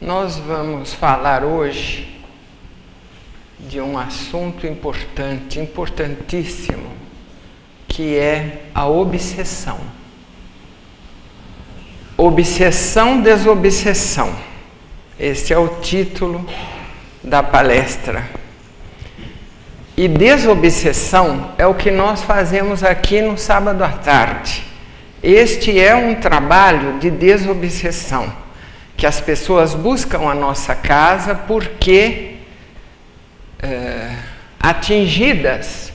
Nós vamos falar hoje de um assunto importante, importantíssimo, que é a obsessão. Obsessão, desobsessão. Esse é o título da palestra. E desobsessão é o que nós fazemos aqui no sábado à tarde. Este é um trabalho de desobsessão, que as pessoas buscam a nossa casa porque atingidas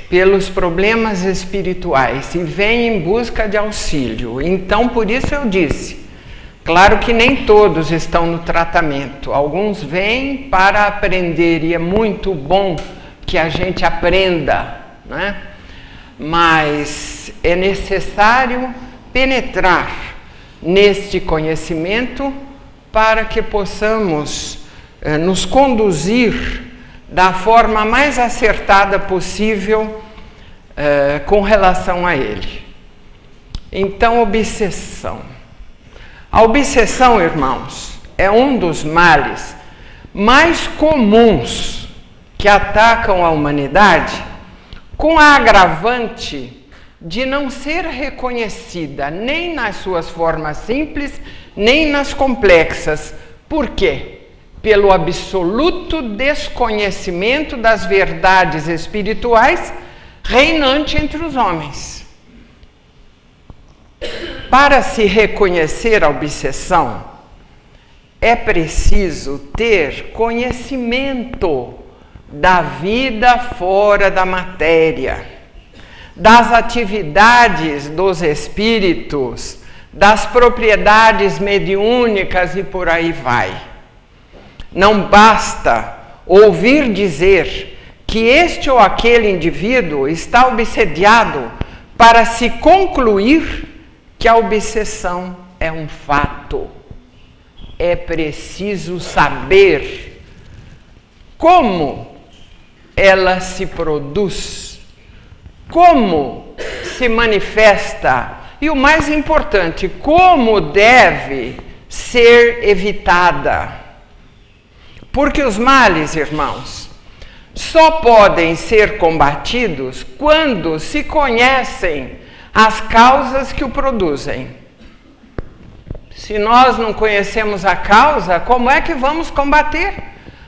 pelos problemas espirituais e vêm em busca de auxílio. Então, por isso eu disse, claro que nem todos estão no tratamento, alguns vêm para aprender e é muito bom que a gente aprenda, né? Mas é necessário penetrar neste conhecimento para que possamos nos conduzir da forma mais acertada possível com relação a ele. Então, obsessão. A obsessão, irmãos, é um dos males mais comuns que atacam a humanidade, com a agravante de não ser reconhecida nem nas suas formas simples, nem nas complexas. Por quê? Pelo absoluto desconhecimento das verdades espirituais reinante entre os homens. Para se reconhecer a obsessão, é preciso ter conhecimento da vida fora da matéria, das atividades dos espíritos, das propriedades mediúnicas e por aí vai. Não basta ouvir dizer que este ou aquele indivíduo está obsediado para se concluir que a obsessão é um fato. É preciso saber como ela se produz, como se manifesta e, o mais importante, como deve ser evitada. Porque os males, irmãos, só podem ser combatidos quando se conhecem as causas que o produzem. Se nós não conhecemos a causa, como é que vamos combater?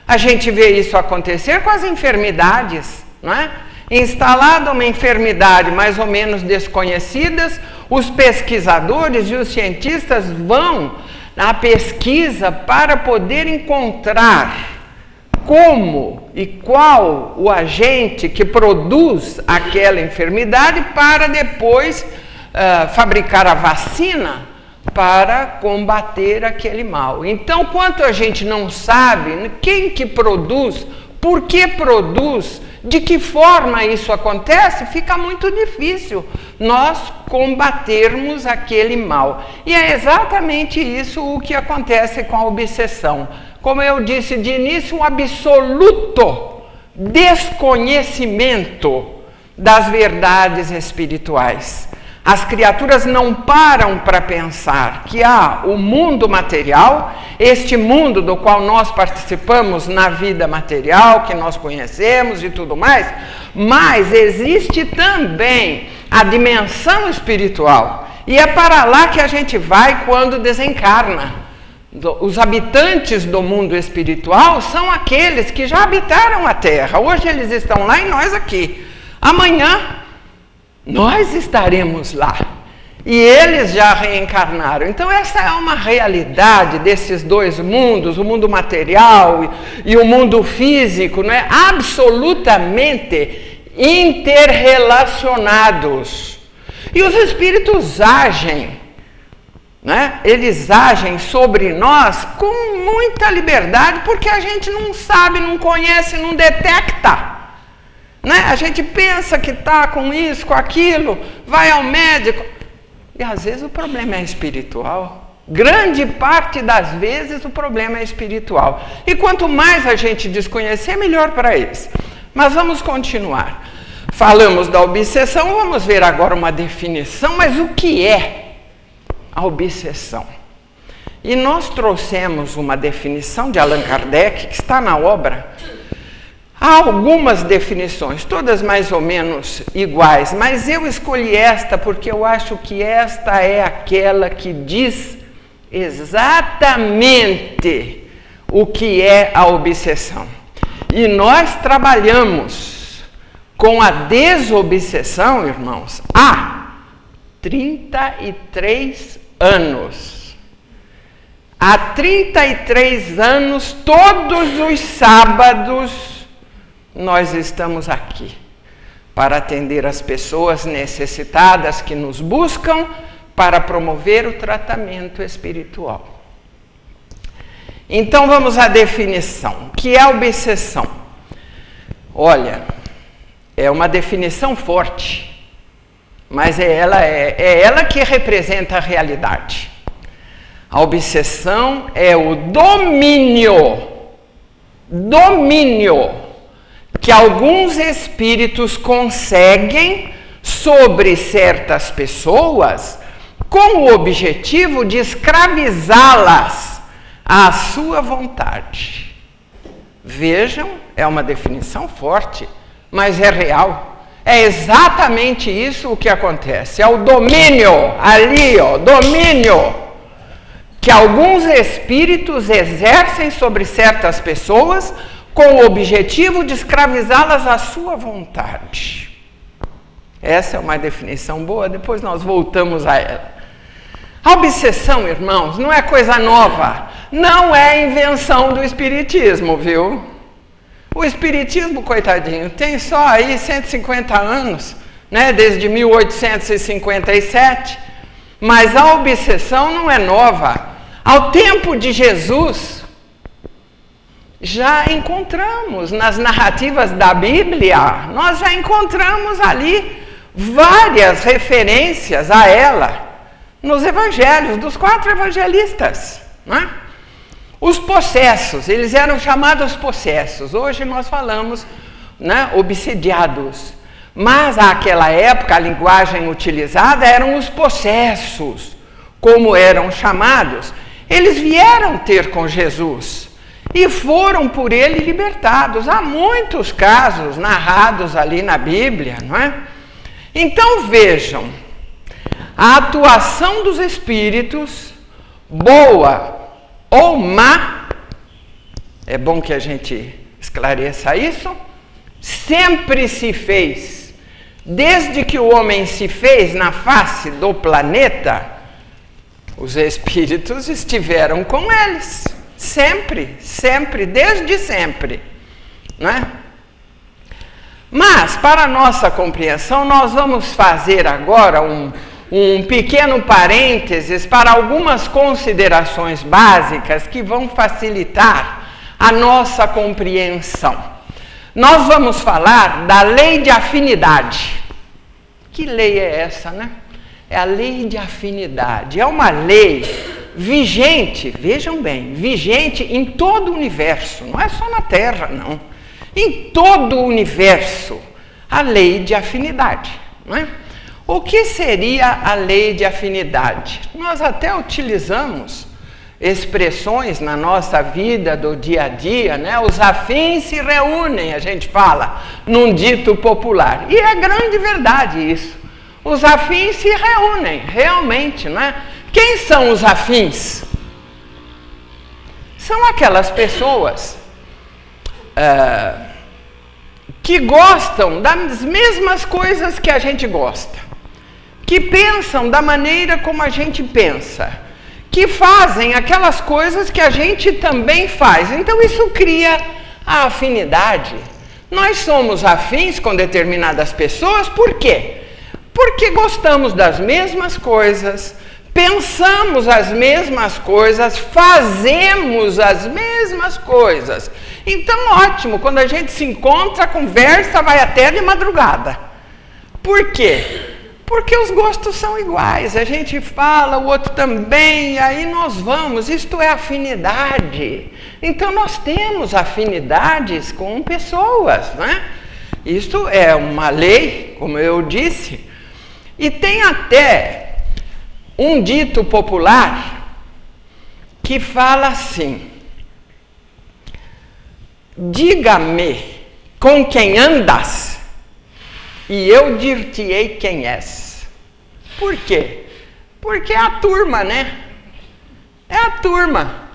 A gente vê isso acontecer com as enfermidades, não é? Instalada uma enfermidade mais ou menos desconhecida, os pesquisadores e os cientistas vão na pesquisa para poder encontrar como e qual o agente que produz aquela enfermidade para depois fabricar a vacina para combater aquele mal. Então, quanto a gente não sabe quem que produz, por que produz, de que forma isso acontece, fica muito difícil nós combatermos aquele mal. E é exatamente isso o que acontece com a obsessão. Como eu disse de início, um absoluto desconhecimento das verdades espirituais. As criaturas não param para pensar que há o mundo material, este mundo do qual nós participamos na vida material, que nós conhecemos e tudo mais, mas existe também a dimensão espiritual. E é para lá que a gente vai quando desencarna. Os habitantes do mundo espiritual são aqueles que já habitaram a Terra. Hoje eles estão lá e nós aqui. Amanhã nós estaremos lá. E eles já reencarnaram. Então essa é uma realidade desses dois mundos, o mundo material e o mundo físico, não é? Absolutamente interrelacionados. E os espíritos agem, né? Eles agem sobre nós com muita liberdade, porque a gente não sabe, não conhece, não detecta. Né? A gente pensa que está com isso, com aquilo, vai ao médico, e às vezes o problema é espiritual. Grande parte das vezes o problema é espiritual. E quanto mais a gente desconhecer, melhor para eles. Mas vamos continuar. Falamos da obsessão, vamos ver agora uma definição, mas o que é a obsessão? E nós trouxemos uma definição de Allan Kardec, que está na obra. Há algumas definições, todas mais ou menos iguais, mas eu escolhi esta porque eu acho que esta é aquela que diz exatamente o que é a obsessão. E nós trabalhamos com a desobsessão, irmãos, há 33 anos. Há 33 anos, todos os sábados, nós estamos aqui para atender as pessoas necessitadas que nos buscam para promover o tratamento espiritual. Então vamos à definição. O que é obsessão? Olha, é uma definição forte, mas é ela que representa a realidade. A obsessão é o domínio que alguns espíritos conseguem sobre certas pessoas com o objetivo de escravizá-las à sua vontade. Vejam, é uma definição forte, mas é real. É exatamente isso o que acontece. É o domínio, ali, domínio que alguns espíritos exercem sobre certas pessoas com o objetivo de escravizá-las à sua vontade. Essa é uma definição boa, depois nós voltamos a ela. A obsessão, irmãos, não é coisa nova, não é invenção do espiritismo, viu? O espiritismo, coitadinho, tem só aí 150 anos, né, desde 1857, mas a obsessão não é nova. Ao tempo de Jesus, já encontramos nas narrativas da Bíblia, nós já encontramos ali várias referências a ela nos evangelhos, dos 4 evangelistas, né? Os possessos, eles eram chamados possessos, hoje nós falamos, né, obsediados, mas naquela época a linguagem utilizada eram os possessos, como eram chamados. Eles vieram ter com Jesus e foram por ele libertados. Há muitos casos narrados ali na Bíblia, não é? Então vejam, a atuação dos espíritos, boa ou má, é bom que a gente esclareça isso, sempre se fez, desde que o homem se fez na face do planeta, os espíritos estiveram com eles, sempre, sempre, desde sempre, não é? Mas, para a nossa compreensão, nós vamos fazer agora um pequeno parênteses para algumas considerações básicas que vão facilitar a nossa compreensão. Nós vamos falar da lei de afinidade. Que lei é essa, né? É a lei de afinidade. É uma lei vigente, vejam bem, vigente em todo o universo, não é só na Terra, não. Em todo o universo, a lei de afinidade, não é? O que seria a lei de afinidade? Nós até utilizamos expressões na nossa vida do dia a dia, né? Os afins se reúnem, a gente fala, num dito popular. E é grande verdade isso. Os afins se reúnem, realmente, não é? Quem são os afins? São aquelas pessoas que gostam das mesmas coisas que a gente gosta, que pensam da maneira como a gente pensa, que fazem aquelas coisas que a gente também faz. Então isso cria a afinidade. Nós somos afins com determinadas pessoas, por quê? Porque gostamos das mesmas coisas, pensamos as mesmas coisas, fazemos as mesmas coisas. Então, ótimo, quando a gente se encontra, a conversa vai até de madrugada. Por quê? Porque os gostos são iguais, a gente fala, o outro também, e aí nós vamos, isto é afinidade. Então, nós temos afinidades com pessoas, né? Isto é uma lei, como eu disse, e tem até um dito popular que fala assim: diga-me com quem andas, e eu dir-te-ei quem és. Por quê? Porque é a turma, né? É a turma.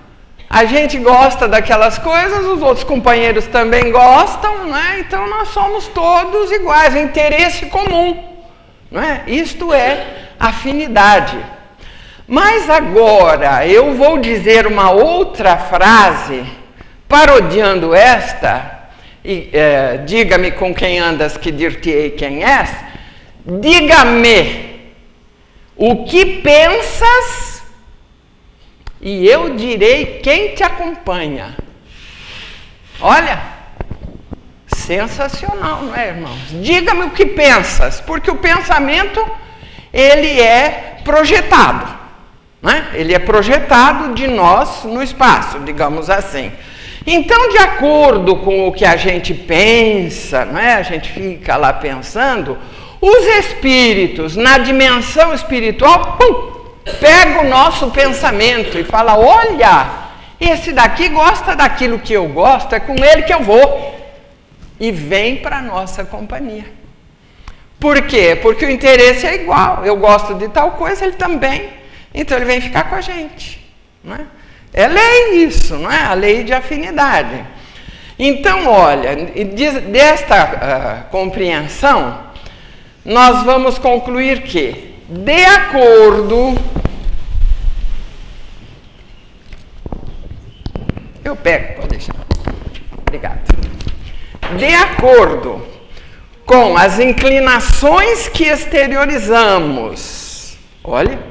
A gente gosta daquelas coisas, os outros companheiros também gostam, né? Então nós somos todos iguais, interesse comum, não é? Isto é afinidade. Mas agora eu vou dizer uma outra frase, parodiando esta, diga-me com quem andas que dir-te-ei quem és, diga-me o que pensas e eu direi quem te acompanha. Olha, sensacional, não é, irmãos? Diga-me o que pensas, porque o pensamento, ele é projetado, né? Ele é projetado de nós no espaço, digamos assim. Então, de acordo com o que a gente pensa, né? A gente fica lá pensando, os espíritos, na dimensão espiritual, pum, pega o nosso pensamento e fala: olha, esse daqui gosta daquilo que eu gosto, é com ele que eu vou. E vem para a nossa companhia. Por quê? Porque o interesse é igual. Eu gosto de tal coisa, ele também. Então ele vem ficar com a gente. Não é? É lei isso, não é? A lei de afinidade. Então, olha, desta compreensão, nós vamos concluir que, de acordo... Eu pego, pode deixar. Obrigado. De acordo com as inclinações que exteriorizamos, olha,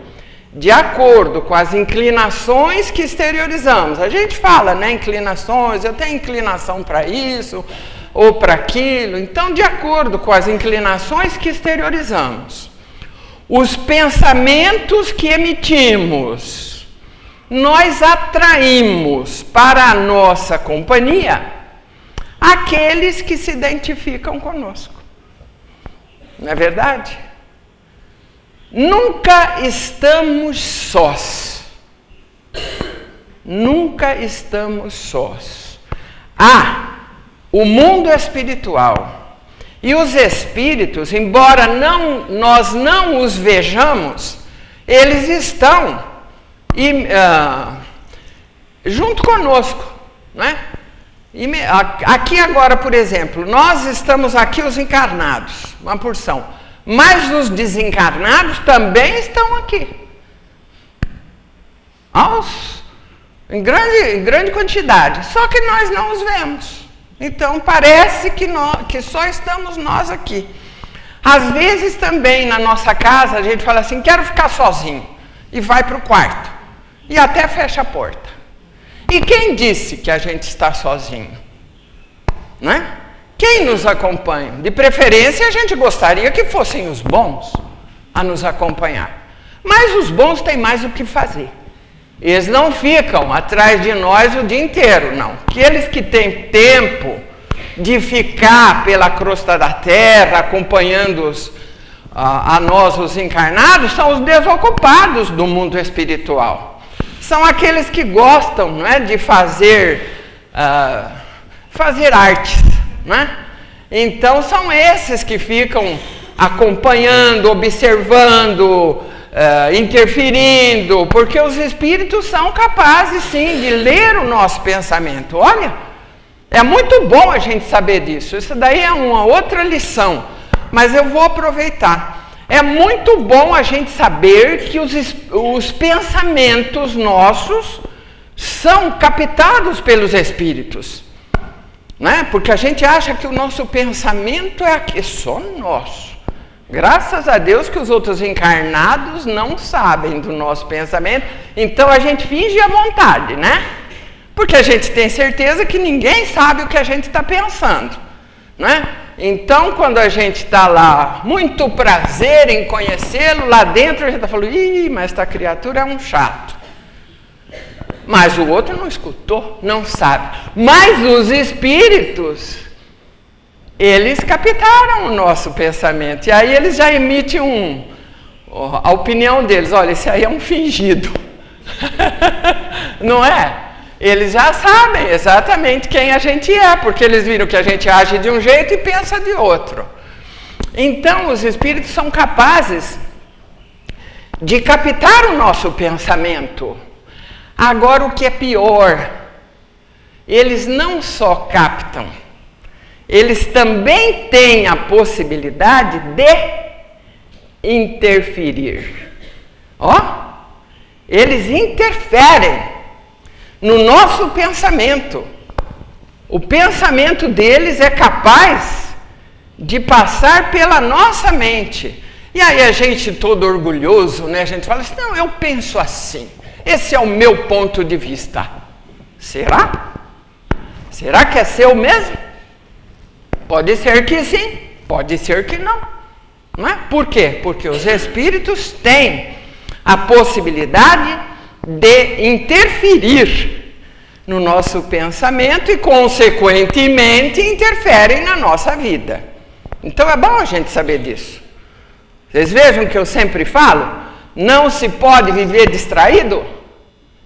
de acordo com as inclinações que exteriorizamos, a gente fala, né, inclinações, eu tenho inclinação para isso ou para aquilo, então, de acordo com as inclinações que exteriorizamos, os pensamentos que emitimos, nós atraímos para a nossa companhia aqueles que se identificam conosco. Não é verdade? Nunca estamos sós. Nunca estamos sós. O mundo espiritual e os espíritos, embora nós não os vejamos, eles estão junto conosco, não é? Aqui agora, por exemplo, nós estamos aqui os encarnados, uma porção, mas os desencarnados também estão aqui, em grande quantidade, só que nós não os vemos. Então parece que só estamos nós aqui. Às vezes também na nossa casa a gente fala assim: quero ficar sozinho, e vai para o quarto e até fecha a porta. E quem disse que a gente está sozinho? Né? Quem nos acompanha? De preferência, a gente gostaria que fossem os bons a nos acompanhar. Mas os bons têm mais o que fazer. Eles não ficam atrás de nós o dia inteiro, não. Aqueles que têm tempo de ficar pela crosta da terra, acompanhando a nós, os encarnados, são os desocupados do mundo espiritual. São aqueles que gostam, não é, de fazer artes, né? Então são esses que ficam acompanhando, observando, interferindo, porque os espíritos são capazes sim de ler o nosso pensamento. Olha, é muito bom a gente saber disso. Isso daí é uma outra lição, mas eu vou aproveitar. É muito bom a gente saber que os pensamentos nossos são captados pelos espíritos, né? Porque a gente acha que o nosso pensamento é só nosso. Graças a Deus que os outros encarnados não sabem do nosso pensamento, então a gente finge à vontade, né? Porque a gente tem certeza que ninguém sabe o que a gente está pensando, né? Então, quando a gente está lá, muito prazer em conhecê-lo, lá dentro a gente está falando: ih, mas esta criatura é um chato. Mas o outro não escutou, não sabe. Mas os espíritos, eles captaram o nosso pensamento. E aí eles já emitem a opinião deles: olha, esse aí é um fingido. Não é? Eles já sabem exatamente quem a gente é, porque eles viram que a gente age de um jeito e pensa de outro. Então, os espíritos são capazes de captar o nosso pensamento. Agora, o que é pior, eles não só captam, eles também têm a possibilidade de interferir. Ó, eles interferem no nosso pensamento. O pensamento deles é capaz de passar pela nossa mente. E aí a gente todo orgulhoso, né? A gente fala assim, não, eu penso assim. Esse é o meu ponto de vista. Será? Será que é seu mesmo? Pode ser que sim, pode ser que não. Não é? Por quê? Porque os espíritos têm a possibilidade de interferir no nosso pensamento e, consequentemente, interferem na nossa vida. Então, é bom a gente saber disso. Vocês vejam que eu sempre falo, não se pode viver distraído?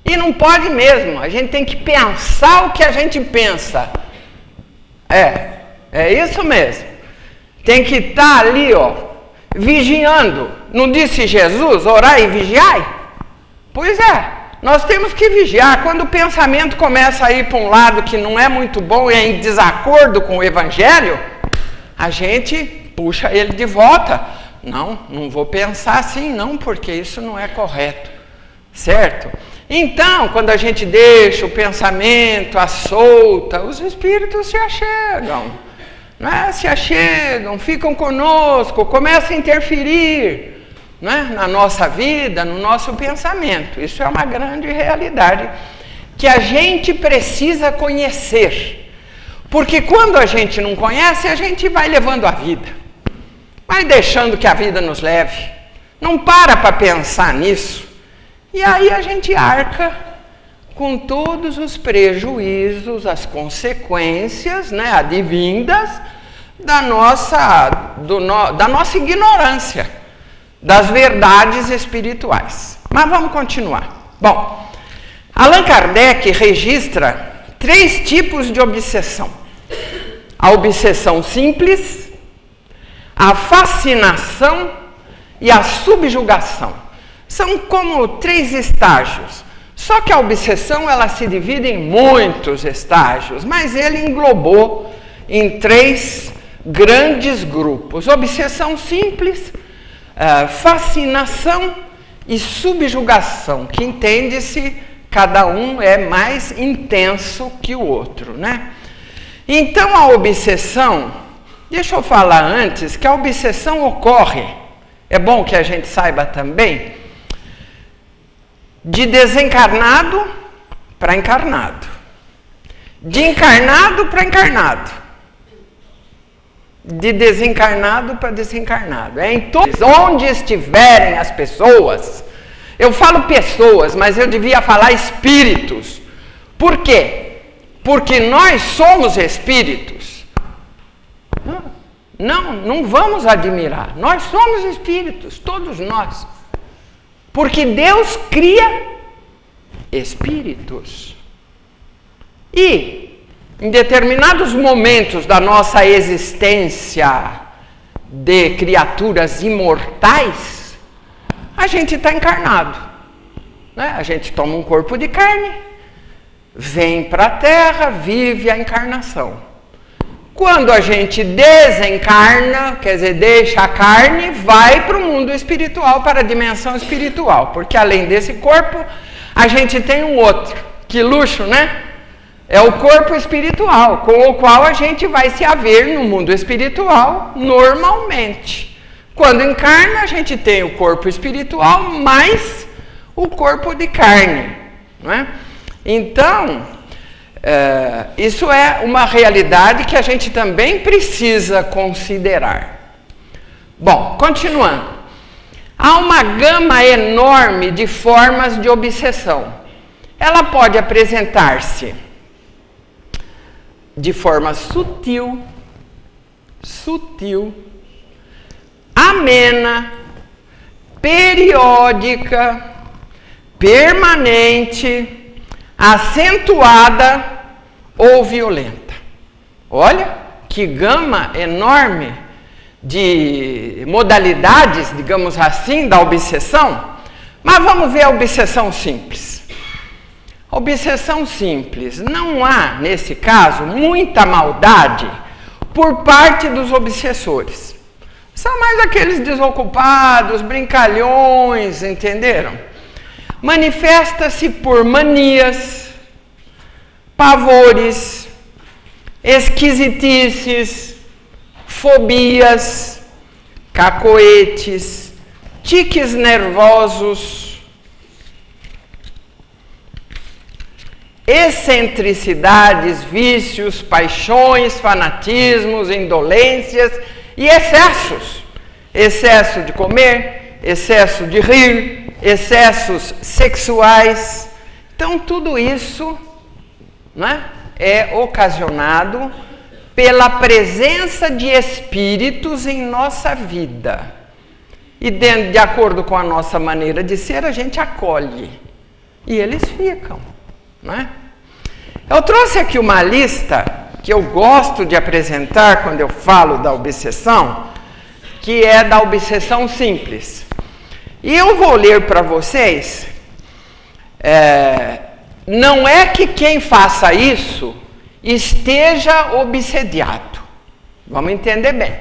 E não pode mesmo, a gente tem que pensar o que a gente pensa. É isso mesmo. Tem que estar ali, ó, vigiando. Não disse Jesus, orai e vigiai? Pois é, nós temos que vigiar. Quando o pensamento começa a ir para um lado que não é muito bom e é em desacordo com o Evangelho, a gente puxa ele de volta. Não vou pensar assim não, porque isso não é correto, certo? Então, quando a gente deixa o pensamento à solta, os espíritos se achegam, né? Se achegam, ficam conosco, começam a interferir, né? Na nossa vida, no nosso pensamento. Isso é uma grande realidade que a gente precisa conhecer. Porque quando a gente não conhece, a gente vai levando a vida. Vai deixando que a vida nos leve. Não para pensar nisso. E aí a gente arca com todos os prejuízos, as consequências, né, advindas da nossa ignorância, das verdades espirituais. Mas vamos continuar. Bom, Allan Kardec registra 3 tipos de obsessão. A obsessão simples, a fascinação e a subjugação. São como 3 estágios. Só que a obsessão ela se divide em muitos estágios, mas ele englobou em 3 grandes grupos. Obsessão simples, fascinação e subjugação, que entende-se, cada um é mais intenso que o outro, né? Então a obsessão, deixa eu falar antes que a obsessão ocorre, é bom que a gente saiba também, de desencarnado para encarnado, de encarnado para encarnado, de desencarnado para desencarnado. É em todos, onde estiverem as pessoas, eu falo pessoas, mas eu devia falar espíritos. Por quê? Porque nós somos espíritos. Não vamos admirar. Nós somos espíritos, todos nós. Porque Deus cria espíritos. E, em determinados momentos da nossa existência de criaturas imortais, a gente está encarnado, né? A gente toma um corpo de carne, vem para a Terra, vive a encarnação. Quando a gente desencarna, quer dizer, deixa a carne, vai para o mundo espiritual, para a dimensão espiritual. Porque além desse corpo, a gente tem um outro. Que luxo, né? É o corpo espiritual, com o qual a gente vai se haver no mundo espiritual normalmente. Quando encarna, a gente tem o corpo espiritual mais o corpo de carne, não é? Então, isso é uma realidade que a gente também precisa considerar. Bom, continuando. Há uma gama enorme de formas de obsessão. Ela pode apresentar-se de forma sutil, amena, periódica, permanente, acentuada ou violenta. Olha que gama enorme de modalidades, digamos assim, da obsessão. Mas vamos ver a obsessão simples. A obsessão simples, não há, nesse caso, muita maldade por parte dos obsessores. São mais aqueles desocupados, brincalhões, entenderam? Manifesta-se por manias, pavores, esquisitices, fobias, cacoetes, tiques nervosos, excentricidades, vícios, paixões, fanatismos, indolências e excessos. Excesso de comer, excesso de rir, excessos sexuais. Então, tudo isso, né, é ocasionado pela presença de espíritos em nossa vida. E de acordo com a nossa maneira de ser, a gente acolhe. E eles ficam, né? Eu trouxe aqui uma lista que eu gosto de apresentar quando eu falo da obsessão, que é da obsessão simples. E eu vou ler para vocês, não é que quem faça isso esteja obsediado. Vamos entender bem.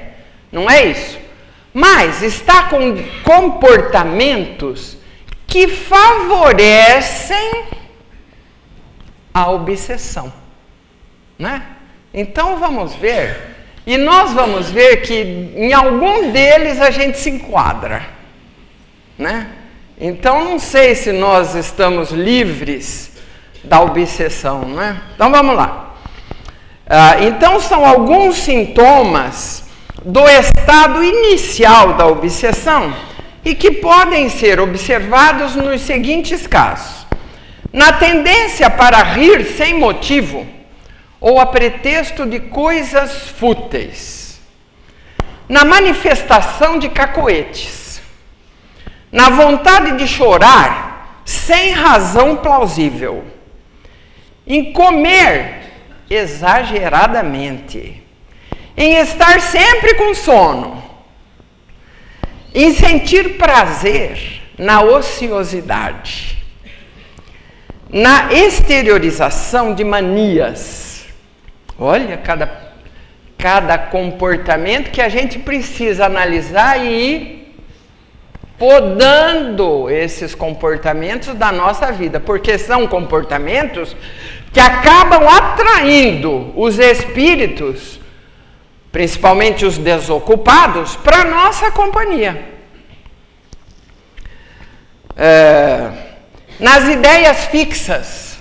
Não é isso. Mas está com comportamentos que favorecem a obsessão, né? Então vamos ver, e nós vamos ver que em algum deles a gente se enquadra, né? Então não sei se nós estamos livres da obsessão, né? Então vamos lá. Então são alguns sintomas do estado inicial da obsessão e que podem ser observados nos seguintes casos. Na tendência para rir sem motivo ou a pretexto de coisas fúteis. Na manifestação de cacoetes. Na vontade de chorar sem razão plausível. Em comer exageradamente. Em estar sempre com sono. Em sentir prazer na ociosidade. Na exteriorização de manias. Olha, cada comportamento que a gente precisa analisar e ir podando esses comportamentos da nossa vida, porque são comportamentos que acabam atraindo os espíritos, principalmente os desocupados, para a nossa companhia. Nas ideias fixas,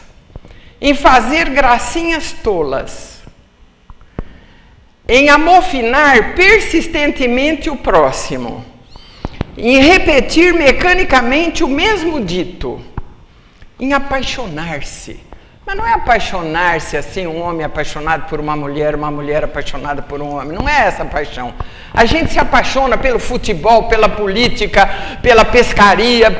em fazer gracinhas tolas, em amofinar persistentemente o próximo, em repetir mecanicamente o mesmo dito, em apaixonar-se. Mas não é apaixonar-se assim, um homem apaixonado por uma mulher apaixonada por um homem. Não é essa paixão. A gente se apaixona pelo futebol, pela política, pela pescaria,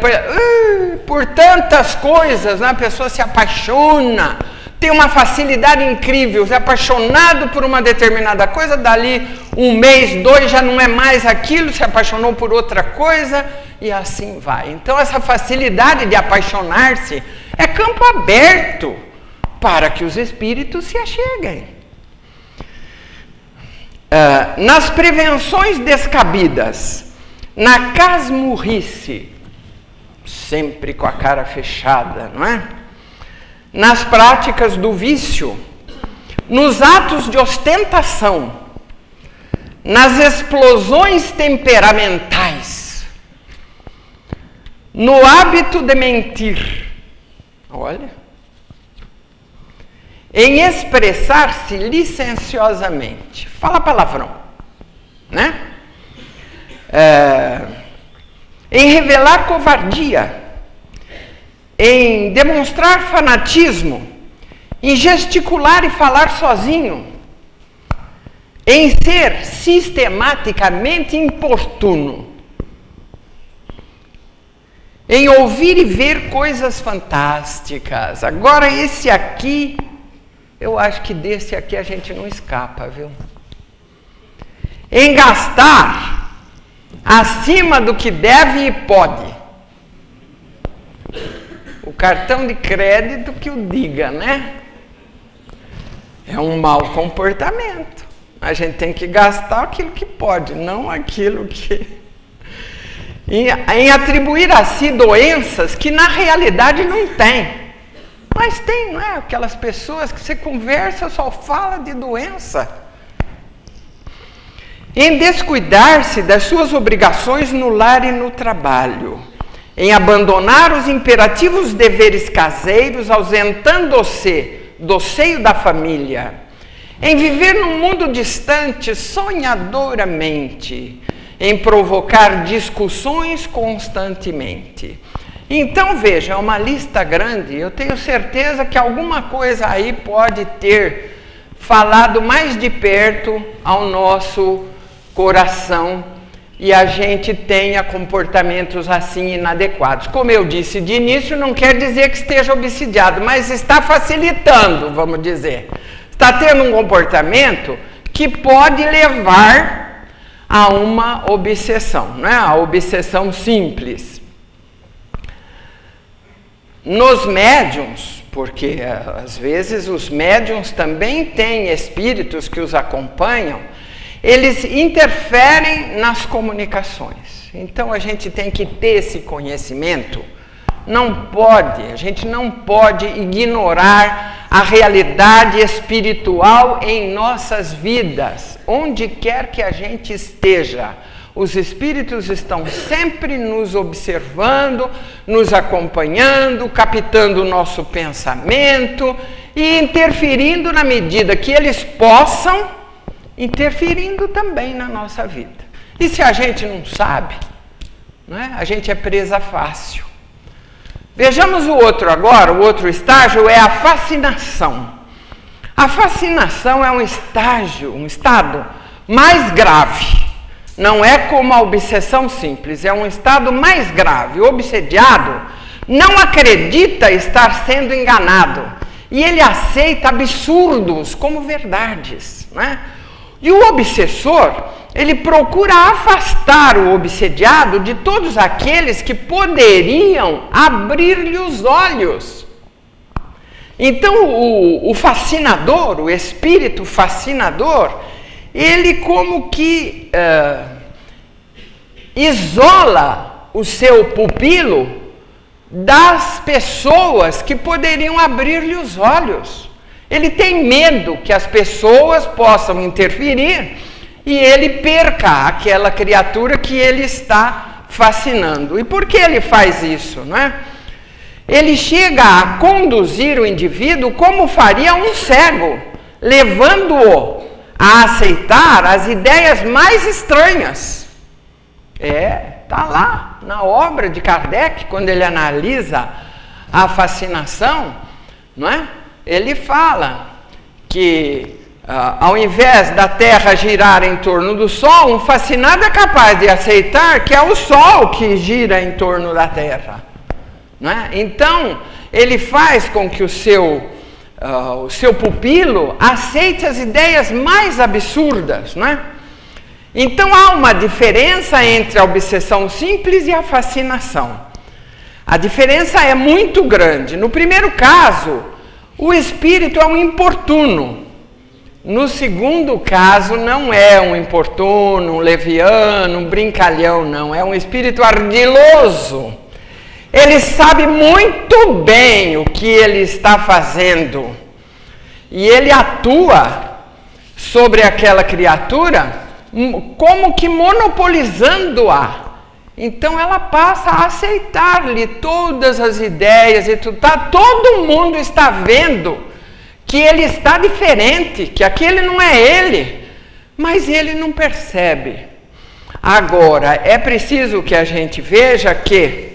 por tantas coisas, né? A pessoa se apaixona, tem uma facilidade incrível, é apaixonado por uma determinada coisa, dali um mês, 2, já não é mais aquilo, se apaixonou por outra coisa e assim vai. Então essa facilidade de apaixonar-se é campo aberto para que os espíritos se acheguem. Nas prevenções descabidas, na casmurrice, sempre com a cara fechada, não é? Nas práticas do vício, nos atos de ostentação, nas explosões temperamentais, no hábito de mentir, olha, em expressar-se licenciosamente, fala palavrão, né? Em revelar covardia, em demonstrar fanatismo, em gesticular e falar sozinho, em ser sistematicamente importuno, em ouvir e ver coisas fantásticas. Agora esse aqui, eu acho que desse aqui a gente não escapa, viu? Em gastar acima do que deve e pode. O cartão de crédito que o diga, né? É um mau comportamento. A gente tem que gastar aquilo que pode, não aquilo que... Em atribuir a si doenças que na realidade não tem. Mas tem, não é? Aquelas pessoas que você conversa só fala de doença. Em descuidar-se das suas obrigações no lar e no trabalho. Em abandonar os imperativos deveres caseiros, ausentando-se do seio da família. Em viver num mundo distante sonhadoramente. Em provocar discussões constantemente. Então, veja, é uma lista grande. Eu tenho certeza que alguma coisa aí pode ter falado mais de perto ao nosso coração e a gente tenha comportamentos assim inadequados. Como eu disse de início, não quer dizer que esteja obsidiado, mas está facilitando, vamos dizer. Está tendo um comportamento que pode levar a uma obsessão, né? A obsessão simples. Nos médiuns, porque às vezes os médiuns também têm espíritos que os acompanham, eles interferem nas comunicações. Então a gente tem que ter esse conhecimento. A gente não pode ignorar a realidade espiritual em nossas vidas, onde quer que a gente esteja. Os espíritos estão sempre nos observando, nos acompanhando, captando o nosso pensamento e interferindo na medida que eles possam, interferindo também na nossa vida. E se a gente não sabe, né, a gente é presa fácil. Vejamos o outro agora, o outro estágio é a fascinação. A fascinação é um estado mais grave. Não é como a obsessão simples, é um estado mais grave. O obsediado não acredita estar sendo enganado e ele aceita absurdos como verdades, né? E o obsessor, ele procura afastar o obsediado de todos aqueles que poderiam abrir-lhe os olhos. Então, o fascinador, o espírito fascinador, ele como que isola o seu pupilo das pessoas que poderiam abrir-lhe os olhos. Ele tem medo que as pessoas possam interferir e ele perca aquela criatura que ele está fascinando. E por que ele faz isso, não é? Ele chega a conduzir o indivíduo como faria um cego, levando-o a aceitar as ideias mais estranhas. Está lá na obra de Kardec, quando ele analisa a fascinação, não é? Ele fala que ao invés da Terra girar em torno do Sol, um fascinado é capaz de aceitar que é o Sol que gira em torno da Terra. Não é? Então, ele faz com que o seu pupilo aceite as ideias mais absurdas. Não é? Então, há uma diferença entre a obsessão simples e a fascinação. A diferença é muito grande. No primeiro caso, o espírito é um importuno. No segundo caso, não é um importuno, um leviano, um brincalhão, não. É um espírito ardiloso. Ele sabe muito bem o que ele está fazendo. E ele atua sobre aquela criatura como que monopolizando-a. Então ela passa a aceitar-lhe todas as ideias e tudo. Todo mundo está vendo que ele está diferente, que aquele não é ele, mas ele não percebe. Agora, é preciso que a gente veja que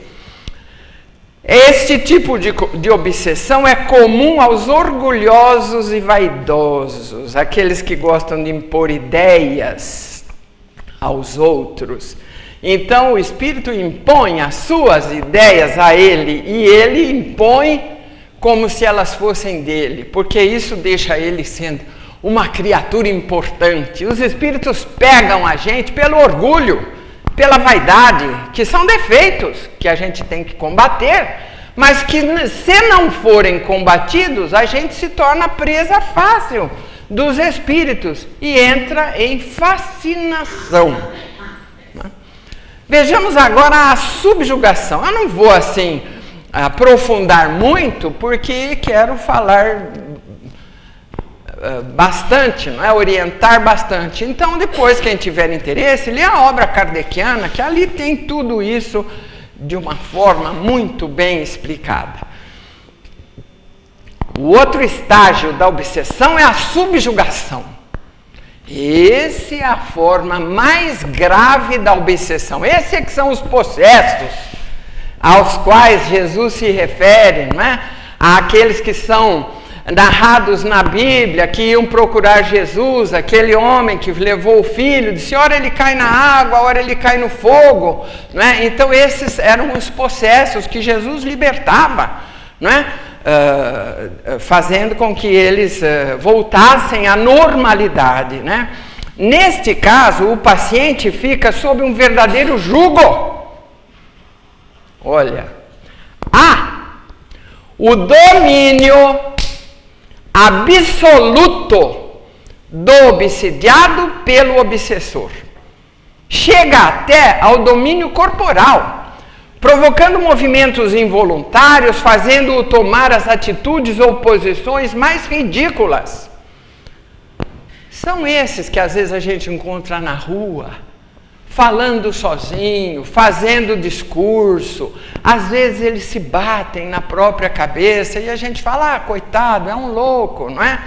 este tipo de obsessão é comum aos orgulhosos e vaidosos, aqueles que gostam de impor ideias aos outros. Então o Espírito impõe as suas ideias a ele e ele impõe como se elas fossem dele, porque isso deixa ele sendo uma criatura importante. Os Espíritos pegam a gente pelo orgulho, pela vaidade, que são defeitos que a gente tem que combater, mas que se não forem combatidos, a gente se torna presa fácil dos Espíritos e entra em fascinação. Vejamos agora a subjugação. Eu não vou assim aprofundar muito, porque quero falar bastante, não é? Orientar bastante. Então, depois, quem tiver interesse, lê a obra kardeciana, que ali tem tudo isso de uma forma muito bem explicada. O outro estágio da obsessão é a subjugação. Esse é a forma mais grave da obsessão. Esses é que são os possessos aos quais Jesus se refere, não é? Àqueles que são narrados na Bíblia, que iam procurar Jesus, aquele homem que levou o filho, disse, ora ele cai na água, ora ele cai no fogo, não é? Então esses eram os possessos que Jesus libertava, não é? Fazendo com que eles voltassem à normalidade, né? Neste caso, o paciente fica sob um verdadeiro jugo. Olha, o domínio absoluto do obsidiado pelo obsessor. Chega até ao domínio corporal, provocando movimentos involuntários, fazendo-o tomar as atitudes ou posições mais ridículas. São esses que às vezes a gente encontra na rua, falando sozinho, fazendo discurso. Às vezes eles se batem na própria cabeça e a gente fala, coitado, é um louco, não é?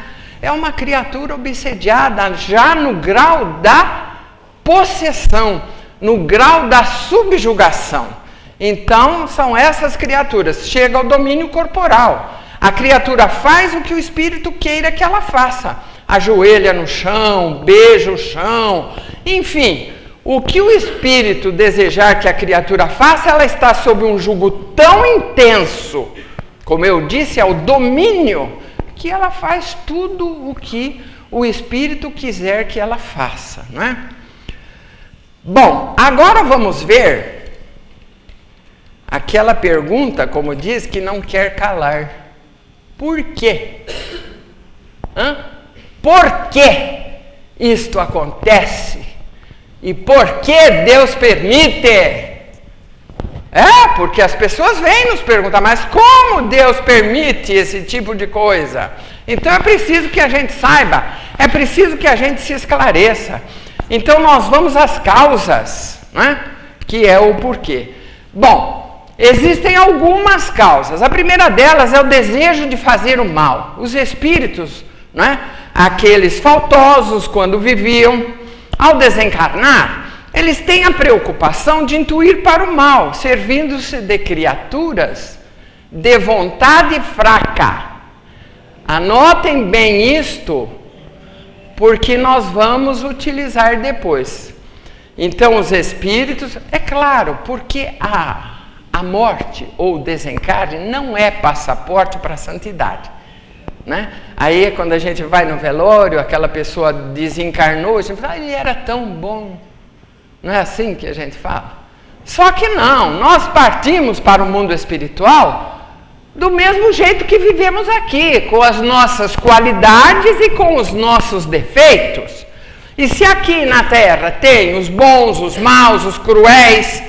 É uma criatura obsediada já no grau da possessão, no grau da subjugação. Então, são essas criaturas. Chega ao domínio corporal. A criatura faz o que o espírito queira que ela faça. Ajoelha no chão, beija o chão, enfim. O que o espírito desejar que a criatura faça, ela está sob um jugo tão intenso, como eu disse, é o domínio, que ela faz tudo o que o espírito quiser que ela faça, não é? Bom, agora vamos ver aquela pergunta, como diz, que não quer calar. Por quê? Por que isto acontece? E por que Deus permite? Porque as pessoas vêm nos perguntar, mas como Deus permite esse tipo de coisa? Então é preciso que a gente saiba, é preciso que a gente se esclareça. Então nós vamos às causas, né? Que é o porquê. Bom, existem algumas causas. A primeira delas é o desejo de fazer o mal. Os espíritos, né? Aqueles faltosos, quando viviam, ao desencarnar, eles têm a preocupação de intuir para o mal, servindo-se de criaturas de vontade fraca. Anotem bem isto, porque nós vamos utilizar depois. Então, os espíritos, é claro, porque a morte ou o desencarne não é passaporte para a santidade, né? Aí, quando a gente vai no velório, aquela pessoa desencarnou, a gente fala, ele era tão bom. Não é assim que a gente fala? Só que não, nós partimos para o mundo espiritual do mesmo jeito que vivemos aqui, com as nossas qualidades e com os nossos defeitos. E se aqui na Terra tem os bons, os maus, os cruéis,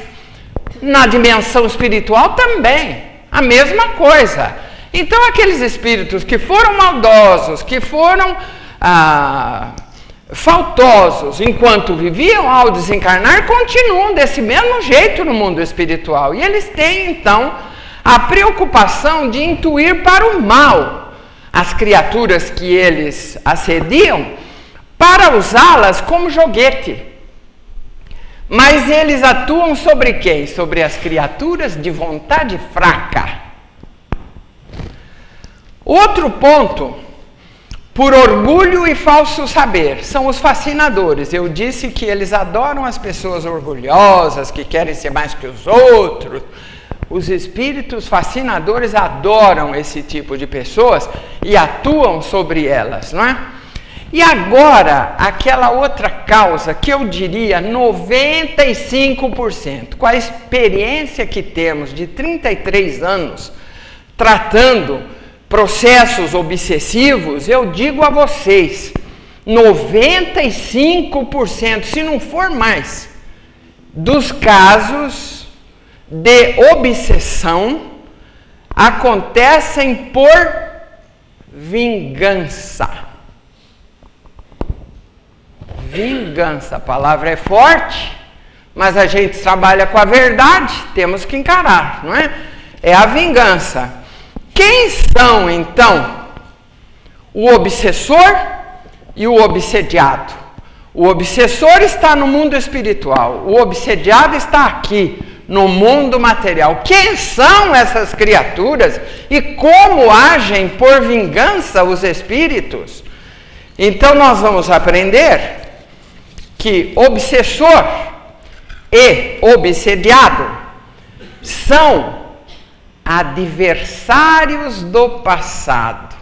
na dimensão espiritual também, a mesma coisa. Então aqueles espíritos que foram maldosos, que foram faltosos enquanto viviam, ao desencarnar, continuam desse mesmo jeito no mundo espiritual. E eles têm então a preocupação de intuir para o mal as criaturas que eles assediam, para usá-las como joguete. Mas eles atuam sobre quem? Sobre as criaturas de vontade fraca. Outro ponto, por orgulho e falso saber. São os fascinadores. Eu disse que eles adoram as pessoas orgulhosas, que querem ser mais que os outros. Os espíritos fascinadores adoram esse tipo de pessoas e atuam sobre elas, não é? E agora, aquela outra causa que eu diria 95%, com a experiência que temos de 33 anos tratando processos obsessivos, eu digo a vocês, 95%, se não for mais, dos casos de obsessão acontecem por vingança. Vingança, a palavra é forte, mas a gente trabalha com a verdade, temos que encarar, não é? É a vingança. Quem são, então, o obsessor e o obsediado? O obsessor está no mundo espiritual, o obsediado está aqui, no mundo material. Quem são essas criaturas e como agem por vingança os espíritos? Então nós vamos aprender que obsessor e obsediado são adversários do passado,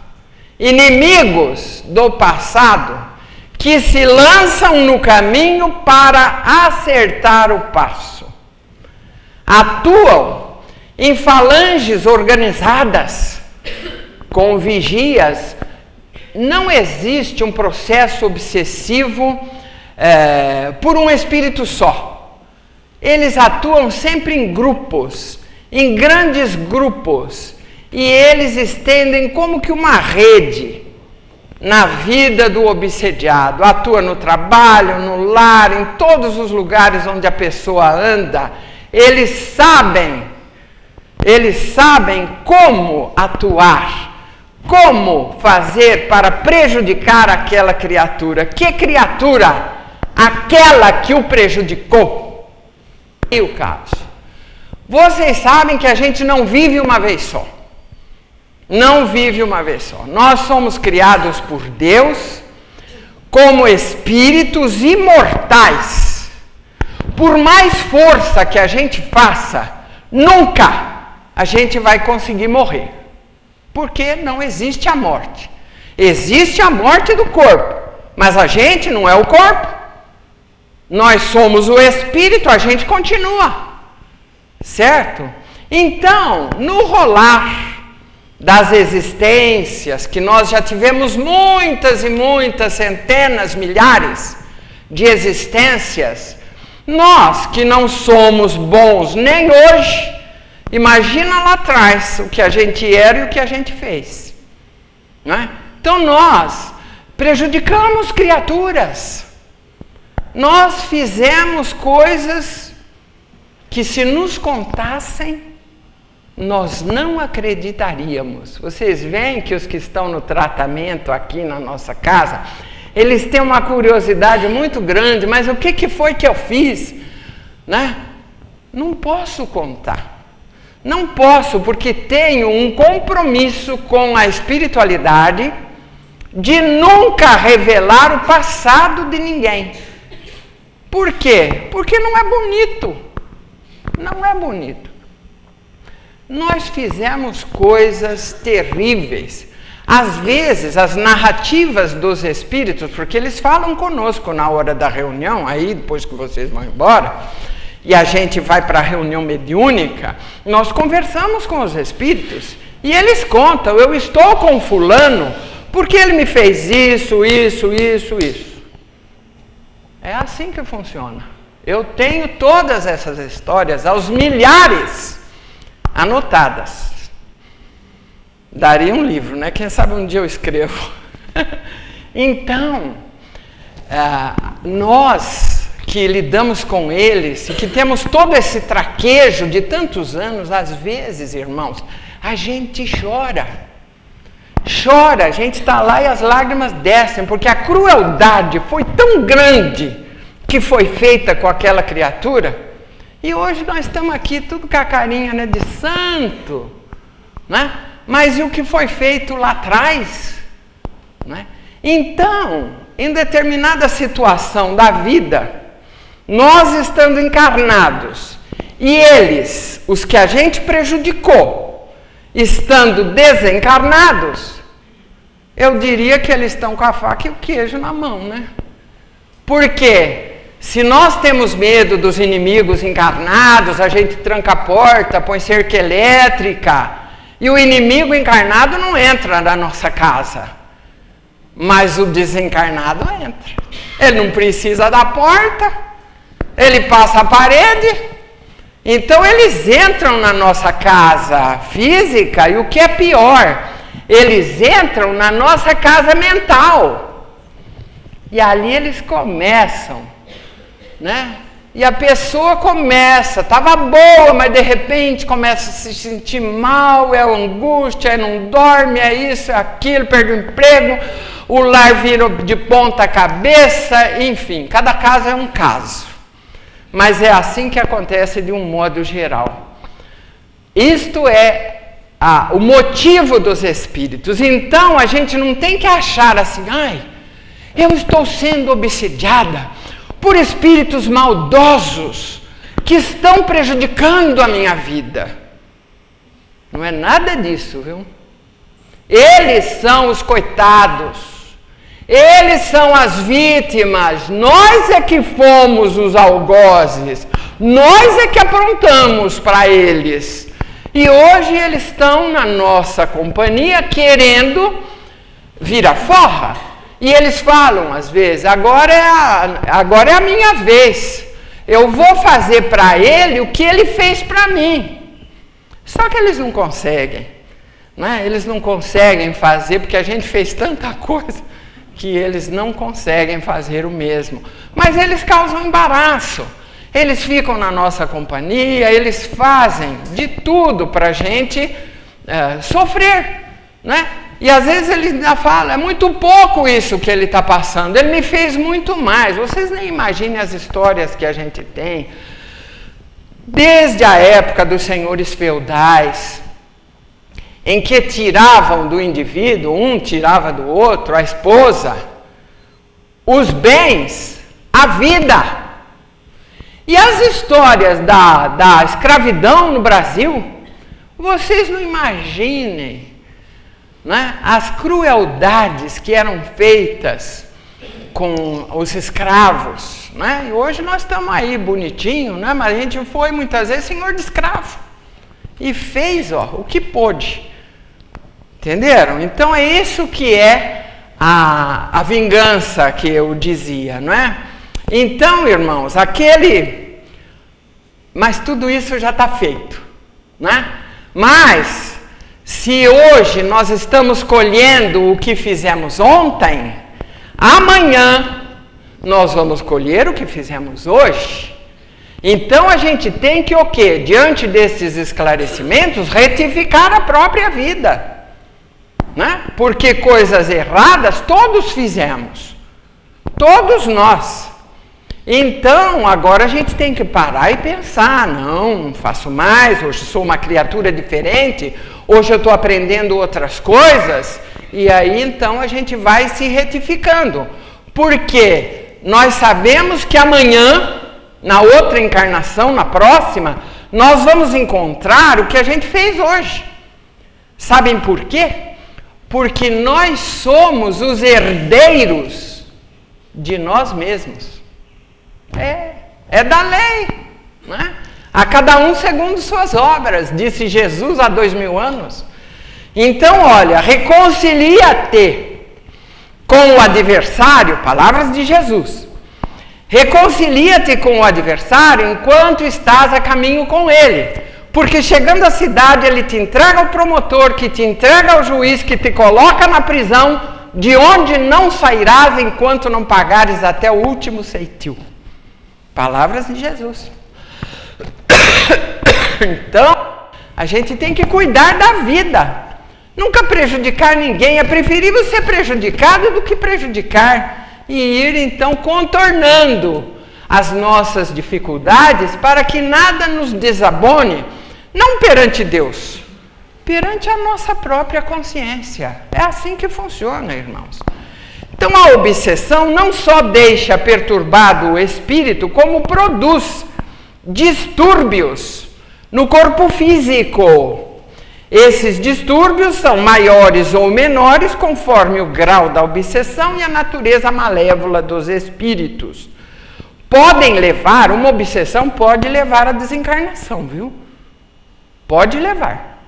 inimigos do passado, que se lançam no caminho para acertar o passo. Atuam em falanges organizadas, com vigias. Não existe um processo obsessivo por um espírito só. Eles atuam sempre em grupos, em grandes grupos, e eles estendem como que uma rede na vida do obsediado. Atua no trabalho, no lar, em todos os lugares onde a pessoa anda. Eles sabem como atuar, como fazer para prejudicar aquela criatura. Que criatura? Aquela que o prejudicou. E o caso? Vocês sabem que a gente não vive uma vez só. Não vive uma vez só. Nós somos criados por Deus como espíritos imortais. Por mais força que a gente faça, nunca a gente vai conseguir morrer. Porque não existe a morte. Existe a morte do corpo, mas a gente não é o corpo. Nós somos o espírito, a gente continua. Certo? Então, no rolar das existências, que nós já tivemos muitas e muitas, centenas, milhares de existências, nós que não somos bons nem hoje, imagina lá atrás o que a gente era e o que a gente fez. Não é? Então nós prejudicamos criaturas, nós fizemos coisas que, se nos contassem, nós não acreditaríamos. Vocês veem que os que estão no tratamento aqui na nossa casa, eles têm uma curiosidade muito grande, mas o que foi que eu fiz? Né? Não posso contar. Não posso, porque tenho um compromisso com a espiritualidade de nunca revelar o passado de ninguém. Por quê? Porque não é bonito. Não é bonito. Nós fizemos coisas terríveis. Às vezes, as narrativas dos espíritos, porque eles falam conosco na hora da reunião, aí depois que vocês vão embora, e a gente vai para a reunião mediúnica, nós conversamos com os espíritos, e eles contam, eu estou com fulano, porque ele me fez isso. É assim que funciona. Eu tenho todas essas histórias, aos milhares, anotadas. Daria um livro, né? Quem sabe um dia eu escrevo. Então, nós que lidamos com eles e que temos todo esse traquejo de tantos anos, às vezes, irmãos, a gente chora. Chora, a gente está lá e as lágrimas descem, porque a crueldade foi tão grande que foi feita com aquela criatura, e hoje nós estamos aqui tudo com a carinha, né, de santo, né? Mas e o que foi feito lá atrás? Né? Então, em determinada situação da vida, nós estando encarnados e eles, os que a gente prejudicou, estando desencarnados, eu diria que eles estão com a faca e o queijo na mão, né? Porque se nós temos medo dos inimigos encarnados, a gente tranca a porta, põe cerca elétrica, e o inimigo encarnado não entra na nossa casa, mas o desencarnado entra. Ele não precisa da porta, ele passa a parede, então eles entram na nossa casa física, e o que é pior, eles entram na nossa casa mental, e ali eles começam, né? E a pessoa começa, estava boa, mas de repente começa a se sentir mal, é angústia, não dorme, é isso, é aquilo, perde o emprego, o lar vira de ponta cabeça, enfim, cada caso é um caso. Mas é assim que acontece de um modo geral. Isto é o motivo dos espíritos. Então a gente não tem que achar assim, eu estou sendo obsidiada por espíritos maldosos que estão prejudicando a minha vida. Não é nada disso, viu? Eles são os coitados, eles são as vítimas, nós é que fomos os algozes, nós é que aprontamos para eles. E hoje eles estão na nossa companhia querendo vir à forra. E eles falam, às vezes, agora é a minha vez. Eu vou fazer para ele o que ele fez para mim. Só que eles não conseguem. Né? Eles não conseguem fazer, porque a gente fez tanta coisa que eles não conseguem fazer o mesmo. Mas eles causam embaraço. Eles ficam na nossa companhia, eles fazem de tudo para a gente sofrer, né? E às vezes ele ainda fala, é muito pouco isso que ele está passando, ele me fez muito mais. Vocês nem imaginem as histórias que a gente tem, desde a época dos senhores feudais, em que tiravam do indivíduo, um tirava do outro, a esposa, os bens, a vida. E as histórias da escravidão no Brasil, vocês não imaginem, né, as crueldades que eram feitas com os escravos, né? E hoje nós estamos aí bonitinho, né? Mas a gente foi muitas vezes senhor de escravo e fez o que pôde, entenderam? Então é isso que é a vingança que eu dizia, não é? Então, irmãos, mas tudo isso já está feito, né? Mas se hoje nós estamos colhendo o que fizemos ontem, amanhã nós vamos colher o que fizemos hoje. Então a gente tem que o quê? Diante desses esclarecimentos, retificar a própria vida, né? Porque coisas erradas todos fizemos, todos nós. Então, agora a gente tem que parar e pensar, não faço mais, hoje sou uma criatura diferente, hoje eu estou aprendendo outras coisas, e aí então a gente vai se retificando, porque nós sabemos que amanhã, na outra encarnação, na próxima, nós vamos encontrar o que a gente fez hoje. Sabem por quê? Porque nós somos os herdeiros de nós mesmos. É da lei, né? A cada um segundo suas obras, disse Jesus há 2000 anos. Então, olha, reconcilia-te com o adversário, palavras de Jesus. Reconcilia-te com o adversário enquanto estás a caminho com ele, porque chegando à cidade ele te entrega ao promotor, que te entrega ao juiz, que te coloca na prisão, de onde não sairás enquanto não pagares até o último ceitil. Palavras de Jesus. Então, a gente tem que cuidar da vida. Nunca prejudicar ninguém. É preferível ser prejudicado do que prejudicar. E ir, então, contornando as nossas dificuldades para que nada nos desabone, não perante Deus, perante a nossa própria consciência. É assim que funciona, irmãos. Então a obsessão não só deixa perturbado o espírito, como produz distúrbios no corpo físico. Esses distúrbios são maiores ou menores conforme o grau da obsessão e a natureza malévola dos espíritos. Uma obsessão pode levar à desencarnação, viu? Pode levar.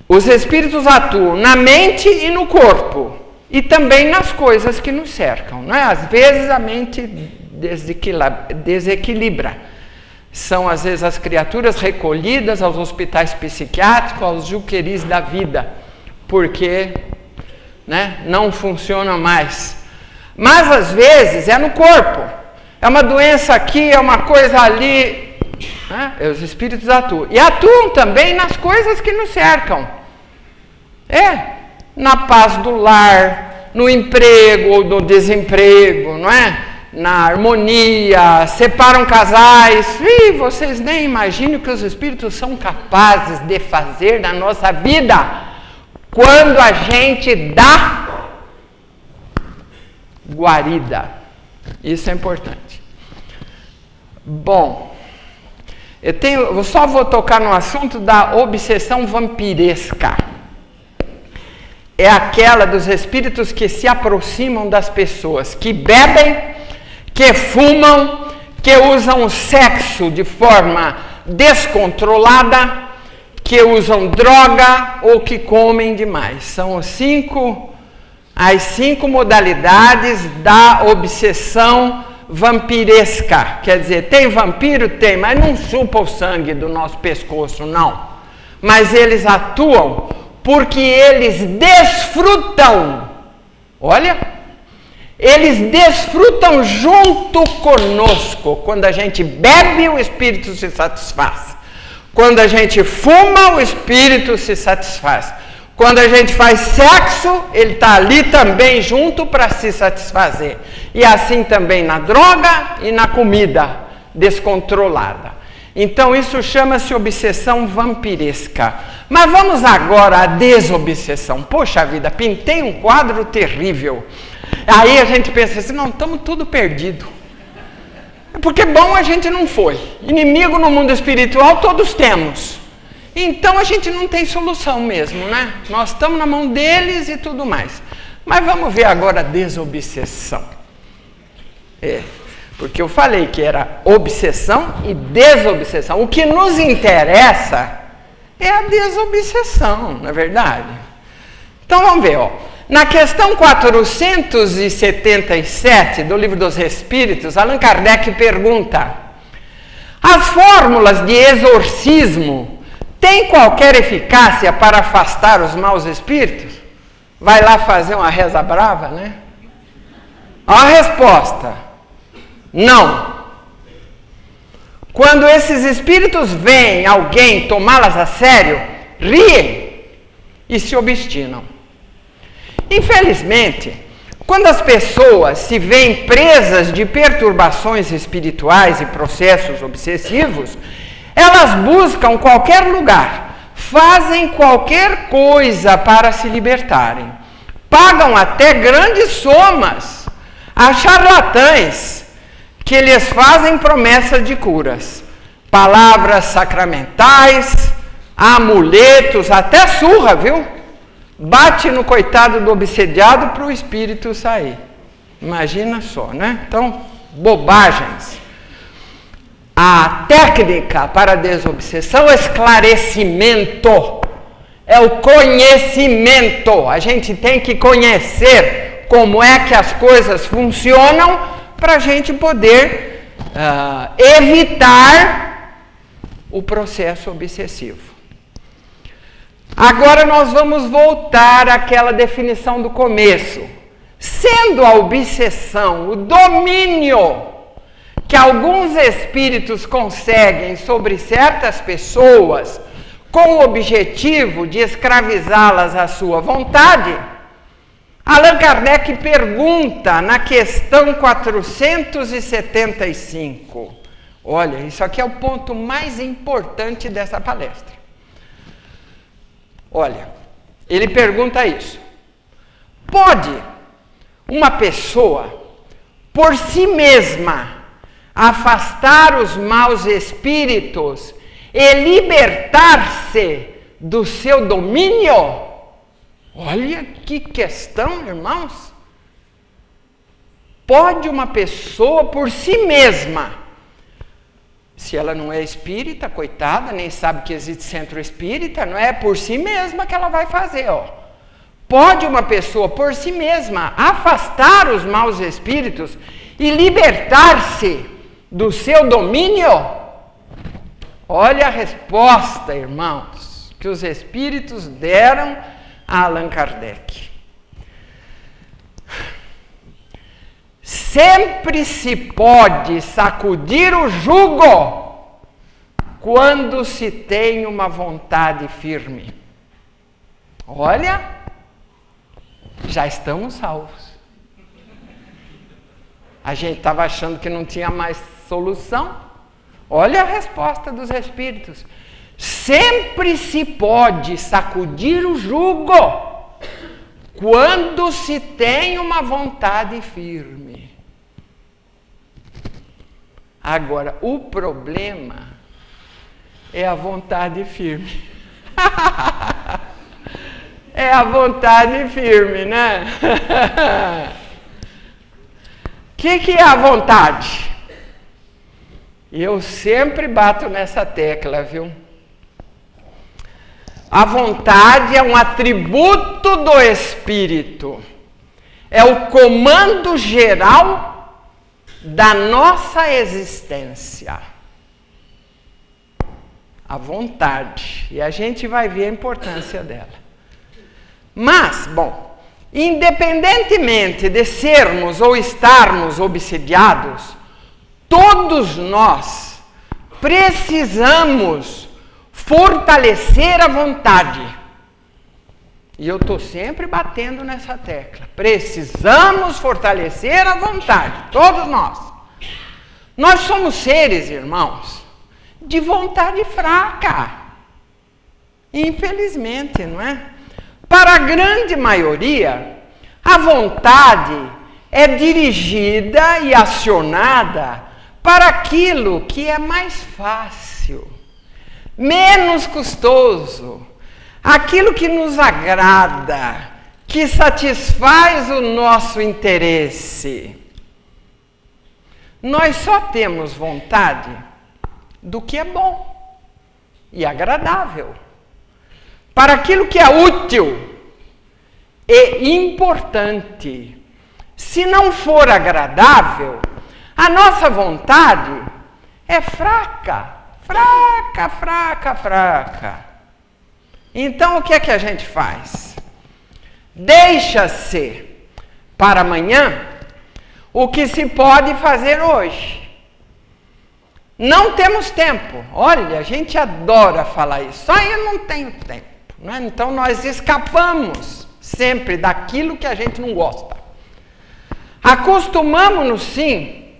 Os espíritos atuam na mente e no corpo, e também nas coisas que nos cercam, não é? Às vezes a mente desequilibra. São, às vezes, as criaturas recolhidas aos hospitais psiquiátricos, aos juqueris da vida, porque, né, não funcionam mais. Mas, às vezes, é no corpo. É uma doença aqui, é uma coisa ali. Né? Os espíritos atuam. E atuam também nas coisas que nos cercam. Na paz do lar, no emprego ou no desemprego, não é? Na harmonia, separam casais. Vocês nem imaginam o que os espíritos são capazes de fazer na nossa vida quando a gente dá guarida. Isso é importante. Bom, eu só vou tocar no assunto da obsessão vampiresca. É aquela dos espíritos que se aproximam das pessoas, que bebem, que fumam, que usam o sexo de forma descontrolada, que usam droga ou que comem demais. São as 5 modalidades da obsessão vampiresca. Quer dizer, tem vampiro? Tem, mas não chupa o sangue do nosso pescoço, não. Mas eles atuam porque eles desfrutam. Olha! Eles desfrutam junto conosco. Quando a gente bebe, o espírito se satisfaz. Quando a gente fuma, o espírito se satisfaz. Quando a gente faz sexo, ele está ali também junto para se satisfazer. E assim também na droga e na comida descontrolada. Então isso chama-se obsessão vampiresca. Mas vamos agora à desobsessão. Poxa vida, pintei um quadro terrível. Aí a gente pensa assim, não, estamos tudo perdido. Porque bom a gente não foi. Inimigo no mundo espiritual todos temos. Então a gente não tem solução mesmo, né? Nós estamos na mão deles e tudo mais. Mas vamos ver agora a desobsessão. Porque eu falei que era obsessão e desobsessão. O que nos interessa é a desobsessão, não é verdade? Então vamos ver, ó. Na questão 477 do Livro dos Espíritos, Allan Kardec pergunta: as fórmulas de exorcismo têm qualquer eficácia para afastar os maus espíritos? Vai lá fazer uma reza brava, né? A resposta: não. Quando esses espíritos veem alguém tomá-las a sério, riem e se obstinam. Infelizmente, quando as pessoas se veem presas de perturbações espirituais e processos obsessivos, elas buscam qualquer lugar, fazem qualquer coisa para se libertarem. Pagam até grandes somas a charlatães que lhes fazem promessas de curas, palavras sacramentais, amuletos, até surra, viu? Bate no coitado do obsediado para o espírito sair. Imagina só, né? Então, bobagens. A técnica para a desobsessão é esclarecimento. É o conhecimento. A gente tem que conhecer como é que as coisas funcionam para a gente poder evitar o processo obsessivo. Agora nós vamos voltar àquela definição do começo. Sendo a obsessão o domínio que alguns espíritos conseguem sobre certas pessoas com o objetivo de escravizá-las à sua vontade, Allan Kardec pergunta na questão 475. Olha, isso aqui é o ponto mais importante dessa palestra. Olha, ele pergunta isso: pode uma pessoa, por si mesma, afastar os maus espíritos e libertar-se do seu domínio? Olha que questão, irmãos. Pode uma pessoa por si mesma, se ela não é espírita, coitada, nem sabe que existe centro espírita, não é por si mesma que ela vai fazer, ó. Pode uma pessoa por si mesma afastar os maus espíritos e libertar-se do seu domínio? Olha a resposta, irmãos, que os espíritos deram a Allan Kardec. Sempre se pode sacudir o jugo quando se tem uma vontade firme. Olha, já estamos salvos. A gente estava achando que não tinha mais solução. Olha a resposta dos espíritos. Sempre se pode sacudir o jugo quando se tem uma vontade firme. Agora, o problema é a vontade firme. É a vontade firme, né? O que é a vontade? Eu sempre bato nessa tecla, viu? A vontade é um atributo do espírito. É o comando geral da nossa existência. A vontade. E a gente vai ver a importância dela. Mas, bom, independentemente de sermos ou estarmos obsediados, todos nós precisamos fortalecer a vontade. E eu estou sempre batendo nessa tecla. Precisamos fortalecer a vontade, todos nós. Nós somos seres, irmãos, de vontade fraca. Infelizmente, não é? Para a grande maioria, a vontade é dirigida e acionada para aquilo que é mais fácil, menos custoso, aquilo que nos agrada, que satisfaz o nosso interesse. Nós só temos vontade do que é bom e agradável, para aquilo que é útil e importante. Se não for agradável, a nossa vontade é fraca. Então, o que é que a gente faz? Deixa-se para amanhã o que se pode fazer hoje. Não temos tempo. Olha, a gente adora falar isso. Só eu não tenho tempo. Não é? Então, nós escapamos sempre daquilo que a gente não gosta. Acostumamos-nos, sim,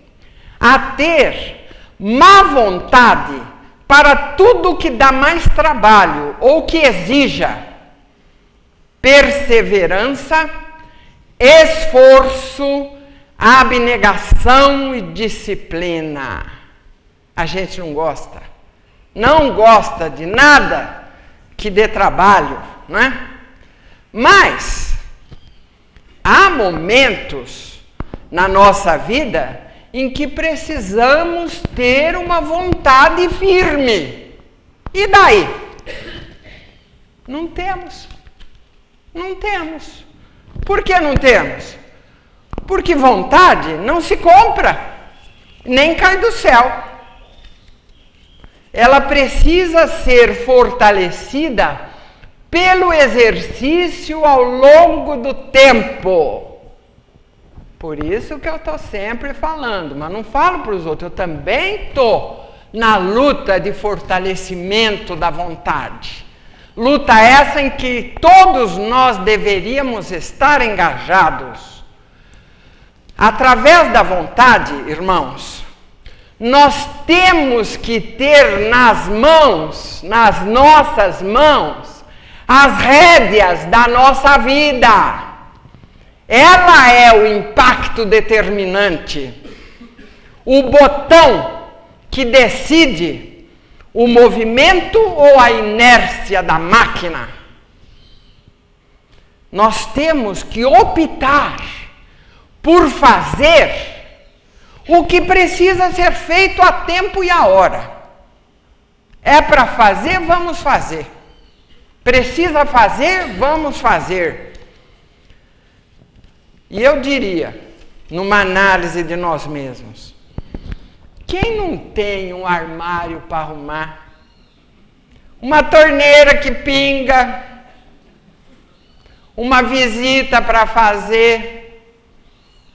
a ter má vontade para tudo que dá mais trabalho ou que exija perseverança, esforço, abnegação e disciplina. A gente não gosta. Não gosta de nada que dê trabalho, não é? Mas há momentos na nossa vida em que precisamos ter uma vontade firme. E daí? Não temos. Não temos. Por que não temos? Porque vontade não se compra, nem cai do céu. Ela precisa ser fortalecida pelo exercício ao longo do tempo. Por isso que eu estou sempre falando, mas não falo para os outros, eu também estou na luta de fortalecimento da vontade. Luta essa em que todos nós deveríamos estar engajados. Através da vontade, irmãos, nós temos que ter nas nossas mãos, as rédeas da nossa vida. Ela é o impacto determinante, o botão que decide o movimento ou a inércia da máquina. Nós temos que optar por fazer o que precisa ser feito a tempo e a hora. É para fazer, vamos fazer. Precisa fazer, vamos fazer. E eu diria, numa análise de nós mesmos, quem não tem um armário para arrumar, uma torneira que pinga, uma visita para fazer,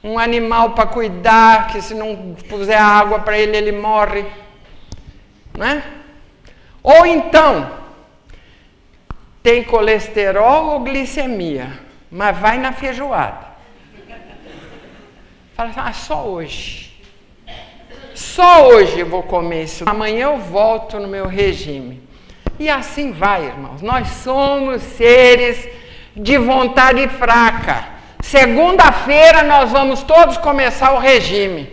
um animal para cuidar, que se não puser água para ele, ele morre, não é? Ou então, tem colesterol ou glicemia, mas vai na feijoada. Fala assim, só hoje. Só hoje eu vou comer isso. Amanhã eu volto no meu regime. E assim vai, irmãos. Nós somos seres de vontade fraca. Segunda-feira nós vamos todos começar o regime.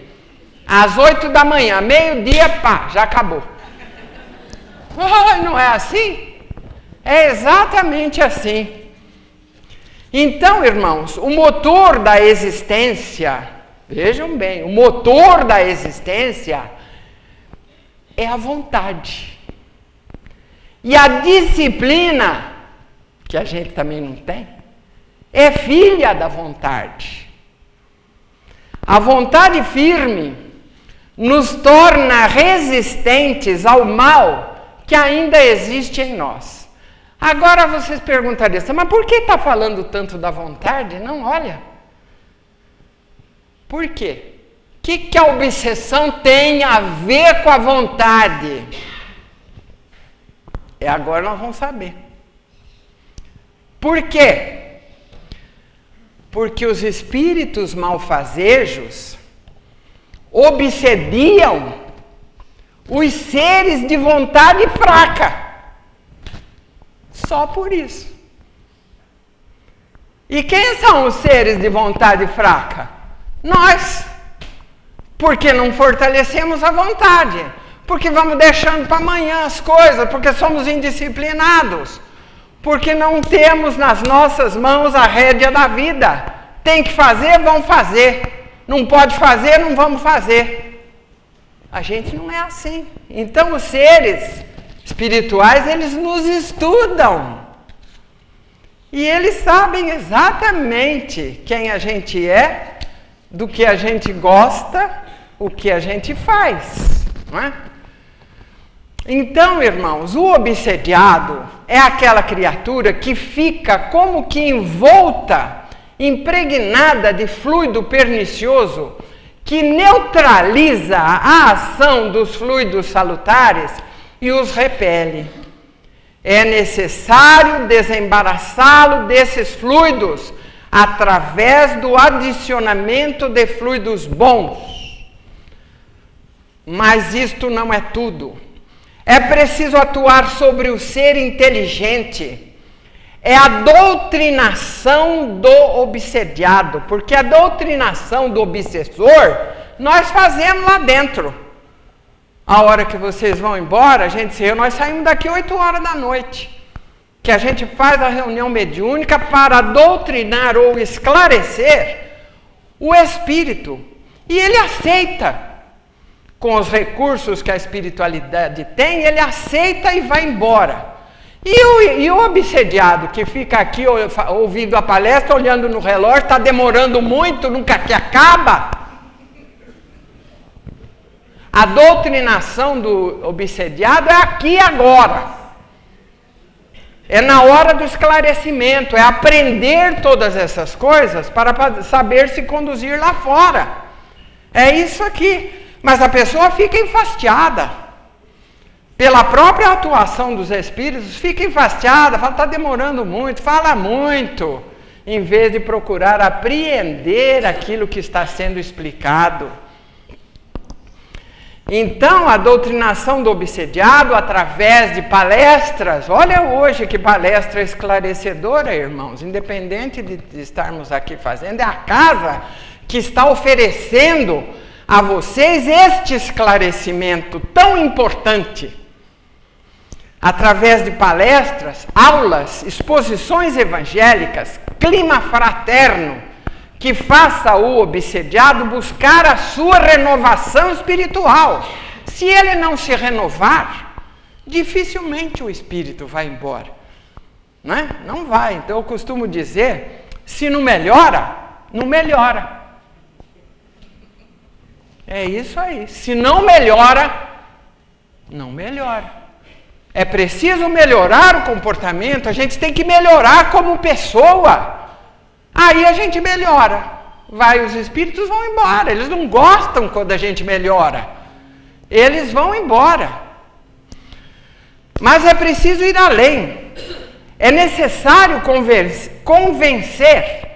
Às 8 da manhã, meio-dia, pá, já acabou. Não é assim? É exatamente assim. Então, irmãos, o motor da existência, vejam bem, o motor da existência é a vontade. E a disciplina, que a gente também não tem, é filha da vontade. A vontade firme nos torna resistentes ao mal que ainda existe em nós. Agora vocês perguntariam, mas por que está falando tanto da vontade? Não, olha. Por quê? O que a obsessão tem a ver com a vontade? Agora nós vamos saber. Por quê? Porque os espíritos malfazejos obsediam os seres de vontade fraca. Só por isso. E quem são os seres de vontade fraca? Nós. Porque não fortalecemos a vontade. Porque vamos deixando para amanhã as coisas. Porque somos indisciplinados. Porque não temos nas nossas mãos a rédea da vida. Tem que fazer, vamos fazer. Não pode fazer, não vamos fazer. A gente não é assim. Então os seres espirituais, eles nos estudam. E eles sabem exatamente quem a gente é, do que a gente gosta, o que a gente faz. Não é? Então, irmãos, o obsediado é aquela criatura que fica como que envolta, impregnada de fluido pernicioso, que neutraliza a ação dos fluidos salutares e os repele. É necessário desembaraçá-lo desses fluidos através do adicionamento de fluidos bons. Mas isto não é tudo. É preciso atuar sobre o ser inteligente. É a doutrinação do obsediado, porque a doutrinação do obsessor nós fazemos lá dentro. A hora que vocês vão embora, nós saímos daqui 8 horas da noite, que a gente faz a reunião mediúnica para doutrinar ou esclarecer o espírito. E ele aceita, com os recursos que a espiritualidade tem, ele aceita e vai embora. E o obsediado que fica aqui ouvindo a palestra, olhando no relógio, está demorando muito, nunca que acaba. A doutrinação do obsediado é aqui e agora. É na hora do esclarecimento, é aprender todas essas coisas para saber se conduzir lá fora. É isso aqui. Mas a pessoa fica enfastiada. Pela própria atuação dos espíritos, fica enfastiada, fala, está demorando muito, fala muito, em vez de procurar apreender aquilo que está sendo explicado. Então, a doutrinação do obsediado, através de palestras, olha hoje que palestra esclarecedora, irmãos, independente de estarmos aqui fazendo, é a casa que está oferecendo a vocês este esclarecimento tão importante. Através de palestras, aulas, exposições evangélicas, clima fraterno, que faça o obsediado buscar a sua renovação espiritual. Se ele não se renovar, dificilmente o espírito vai embora. Né? Não vai. Então eu costumo dizer, se não melhora, não melhora. É isso aí. Se não melhora, não melhora. É preciso melhorar o comportamento, a gente tem que melhorar como pessoa. Aí a gente melhora. Os espíritos vão embora. Eles não gostam quando a gente melhora. Eles vão embora. Mas é preciso ir além. É necessário convencer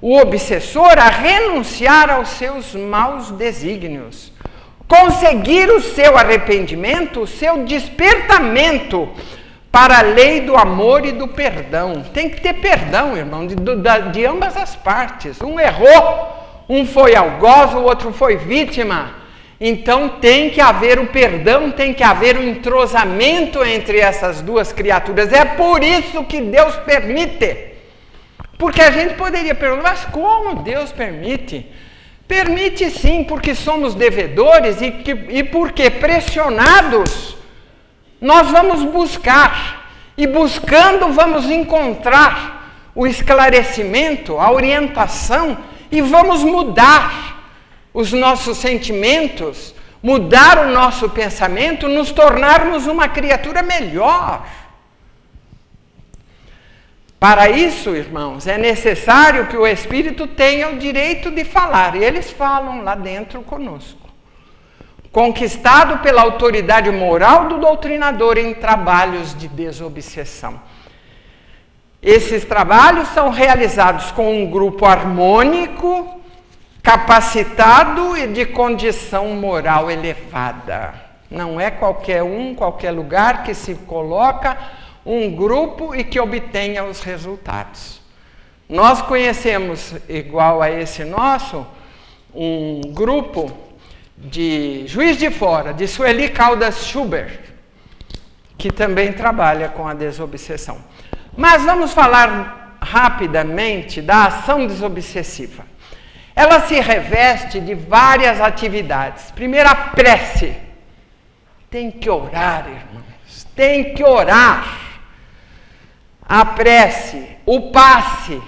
o obsessor a renunciar aos seus maus desígnios. Conseguir o seu arrependimento, o seu despertamento para a lei do amor e do perdão. Tem que ter perdão, irmão, de ambas as partes. Um errou, um foi algoz, o outro foi vítima. Então tem que haver o perdão, tem que haver o entrosamento entre essas duas criaturas. É por isso que Deus permite. Porque a gente poderia perguntar, mas como Deus permite? Permite sim, porque somos devedores e porque pressionados nós vamos buscar, e buscando vamos encontrar o esclarecimento, a orientação, e vamos mudar os nossos sentimentos, mudar o nosso pensamento, nos tornarmos uma criatura melhor. Para isso, irmãos, é necessário que o Espírito tenha o direito de falar, e eles falam lá dentro conosco. Conquistado pela autoridade moral do doutrinador em trabalhos de desobsessão. Esses trabalhos são realizados com um grupo harmônico, capacitado e de condição moral elevada. Não é qualquer qualquer lugar que se coloca um grupo e que obtenha os resultados. Nós conhecemos, igual a esse nosso, um grupo de Juiz de Fora, de Sueli Caldas Schubert, que também trabalha com a desobsessão. Mas vamos falar rapidamente da ação desobsessiva. Ela se reveste de várias atividades. Primeiro, a prece. Tem que orar, irmãos. Tem que orar. A prece, o passe,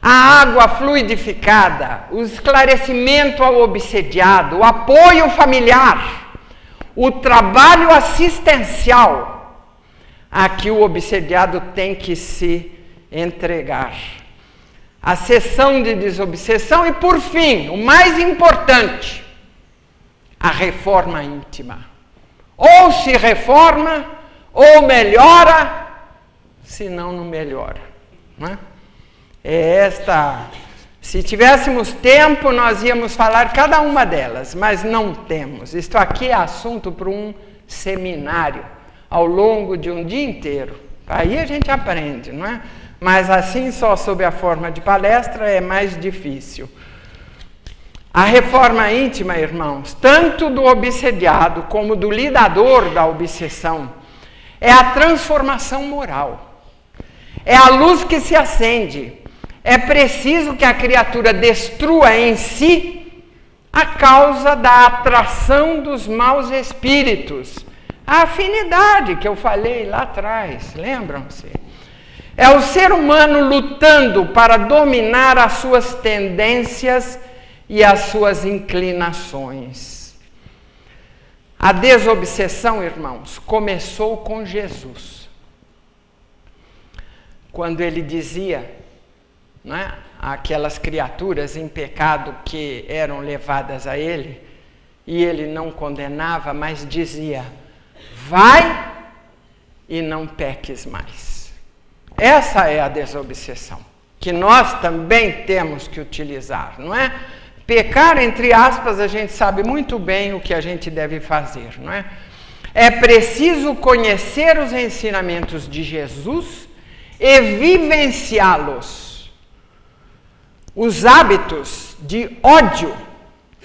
a água fluidificada, o esclarecimento ao obsediado, o apoio familiar, o trabalho assistencial a que o obsediado tem que se entregar. A sessão de desobsessão e, por fim, o mais importante, a reforma íntima. Ou se reforma, ou melhora, senão não melhora. Não é? Se tivéssemos tempo, nós íamos falar cada uma delas, mas não temos. Isto aqui é assunto para um seminário, ao longo de um dia inteiro. Aí a gente aprende, não é? Mas assim, só sob a forma de palestra, é mais difícil. A reforma íntima, irmãos, tanto do obsediado como do lidador da obsessão, é a transformação moral. É a luz que se acende. É preciso que a criatura destrua em si a causa da atração dos maus espíritos. A afinidade que eu falei lá atrás, lembram-se? É o ser humano lutando para dominar as suas tendências e as suas inclinações. A desobsessão, irmãos, começou com Jesus. Quando ele dizia, não é, aquelas criaturas em pecado que eram levadas a ele, e ele não condenava, mas dizia: vai e não peques mais. Essa é a desobsessão, que nós também temos que utilizar, não é? Pecar, entre aspas, a gente sabe muito bem o que a gente deve fazer, não é? É preciso conhecer os ensinamentos de Jesus e vivenciá-los. Os hábitos de ódio,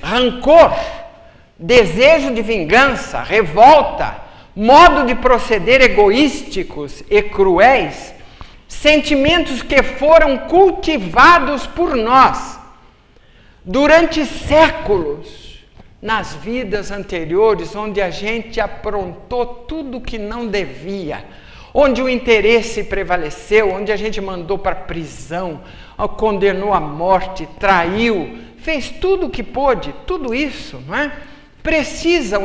rancor, desejo de vingança, revolta, modo de proceder egoísticos e cruéis, sentimentos que foram cultivados por nós durante séculos, nas vidas anteriores, onde a gente aprontou tudo que não devia, onde o interesse prevaleceu, onde a gente mandou para a prisão, condenou à morte, traiu, fez tudo o que pôde, tudo isso, não é?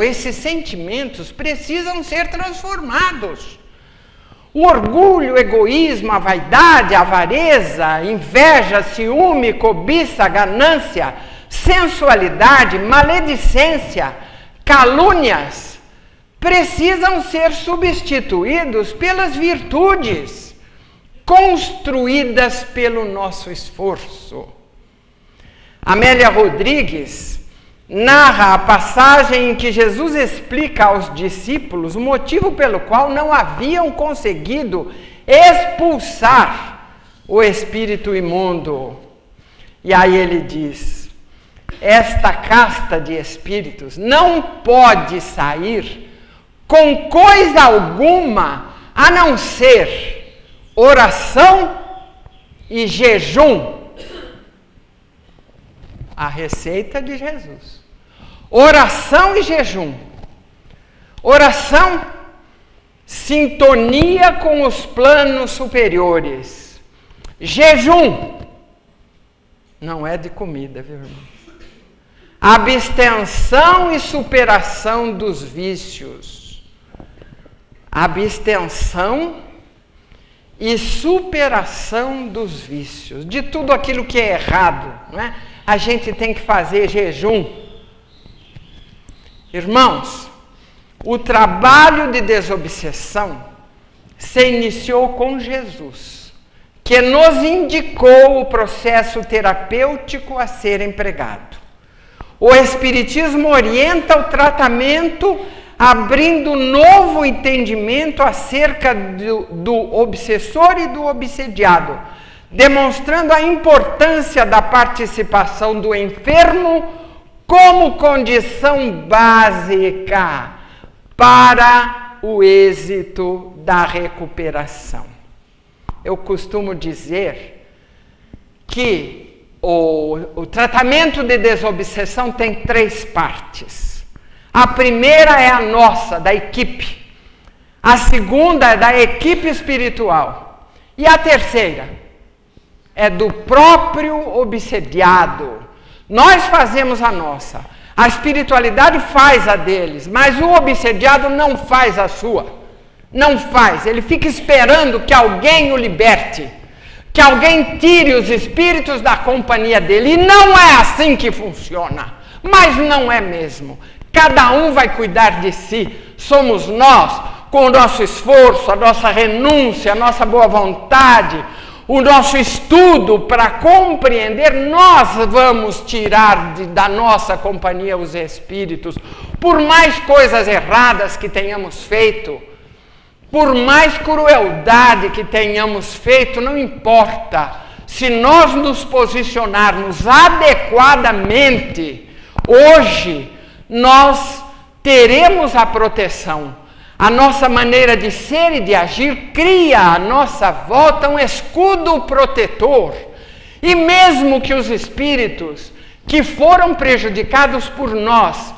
Esses sentimentos precisam ser transformados. O orgulho, o egoísmo, a vaidade, a avareza, a inveja, ciúme, cobiça, ganância, sensualidade, maledicência, calúnias, precisam ser substituídos pelas virtudes construídas pelo nosso esforço. Amélia Rodrigues narra a passagem em que Jesus explica aos discípulos o motivo pelo qual não haviam conseguido expulsar o espírito imundo. E aí ele diz: esta casta de espíritos não pode sair com coisa alguma a não ser oração e jejum. A receita de Jesus. Oração e jejum. Oração, sintonia com os planos superiores. Jejum, não é de comida, viu, irmão? Abstenção e superação dos vícios. Abstenção e superação dos vícios. De tudo aquilo que é errado, não é? A gente tem que fazer jejum. Irmãos, o trabalho de desobsessão se iniciou com Jesus, que nos indicou o processo terapêutico a ser empregado. O Espiritismo orienta o tratamento, abrindo novo entendimento acerca do obsessor e do obsediado, demonstrando a importância da participação do enfermo como condição básica para o êxito da recuperação. Eu costumo dizer que o tratamento de desobsessão tem 3 partes. A primeira é a nossa, da equipe. A segunda é da equipe espiritual. E a terceira é do próprio obsediado. Nós fazemos a nossa. A espiritualidade faz a deles, mas o obsediado não faz a sua. Não faz. Ele fica esperando que alguém o liberte, que alguém tire os espíritos da companhia dele. E não é assim que funciona. Mas não é mesmo. Cada um vai cuidar de si. Somos nós, com o nosso esforço, a nossa renúncia, a nossa boa vontade, o nosso estudo para compreender, nós vamos tirar da nossa companhia os espíritos. Por mais coisas erradas que tenhamos feito, por mais crueldade que tenhamos feito, não importa. Se nós nos posicionarmos adequadamente, hoje nós teremos a proteção. A nossa maneira de ser e de agir cria à nossa volta um escudo protetor. E mesmo que os espíritos que foram prejudicados por nós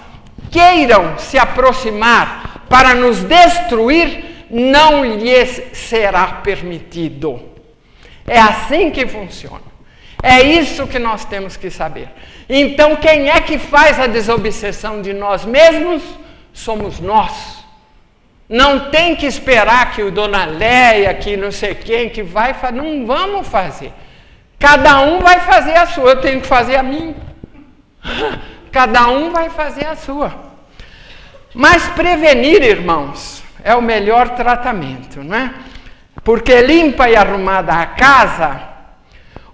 queiram se aproximar para nos destruir, não lhes será permitido. É assim que funciona. É isso que nós temos que saber. Então, quem é que faz a desobsessão de nós mesmos? Somos nós. Não tem que esperar que o Dona Leia, que não sei quem, que vai fazer. Não vamos fazer. Cada um vai fazer a sua. Eu tenho que fazer a minha. Cada um vai fazer a sua. Mas prevenir, irmãos, é o melhor tratamento, não é? Porque limpa e arrumada a casa,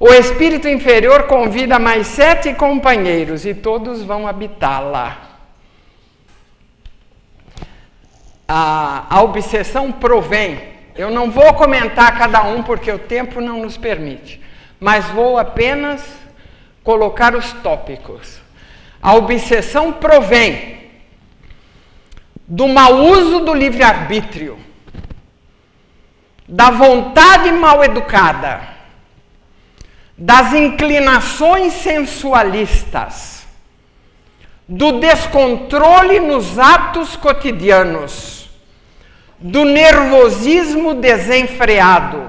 O espírito inferior convida mais 7 companheiros e todos vão habitar lá. A obsessão provém. Eu não vou comentar cada um porque o tempo não nos permite, mas vou apenas colocar os tópicos. A obsessão provém do mau uso do livre-arbítrio, da vontade mal educada, das inclinações sensualistas, do descontrole nos atos cotidianos, do nervosismo desenfreado,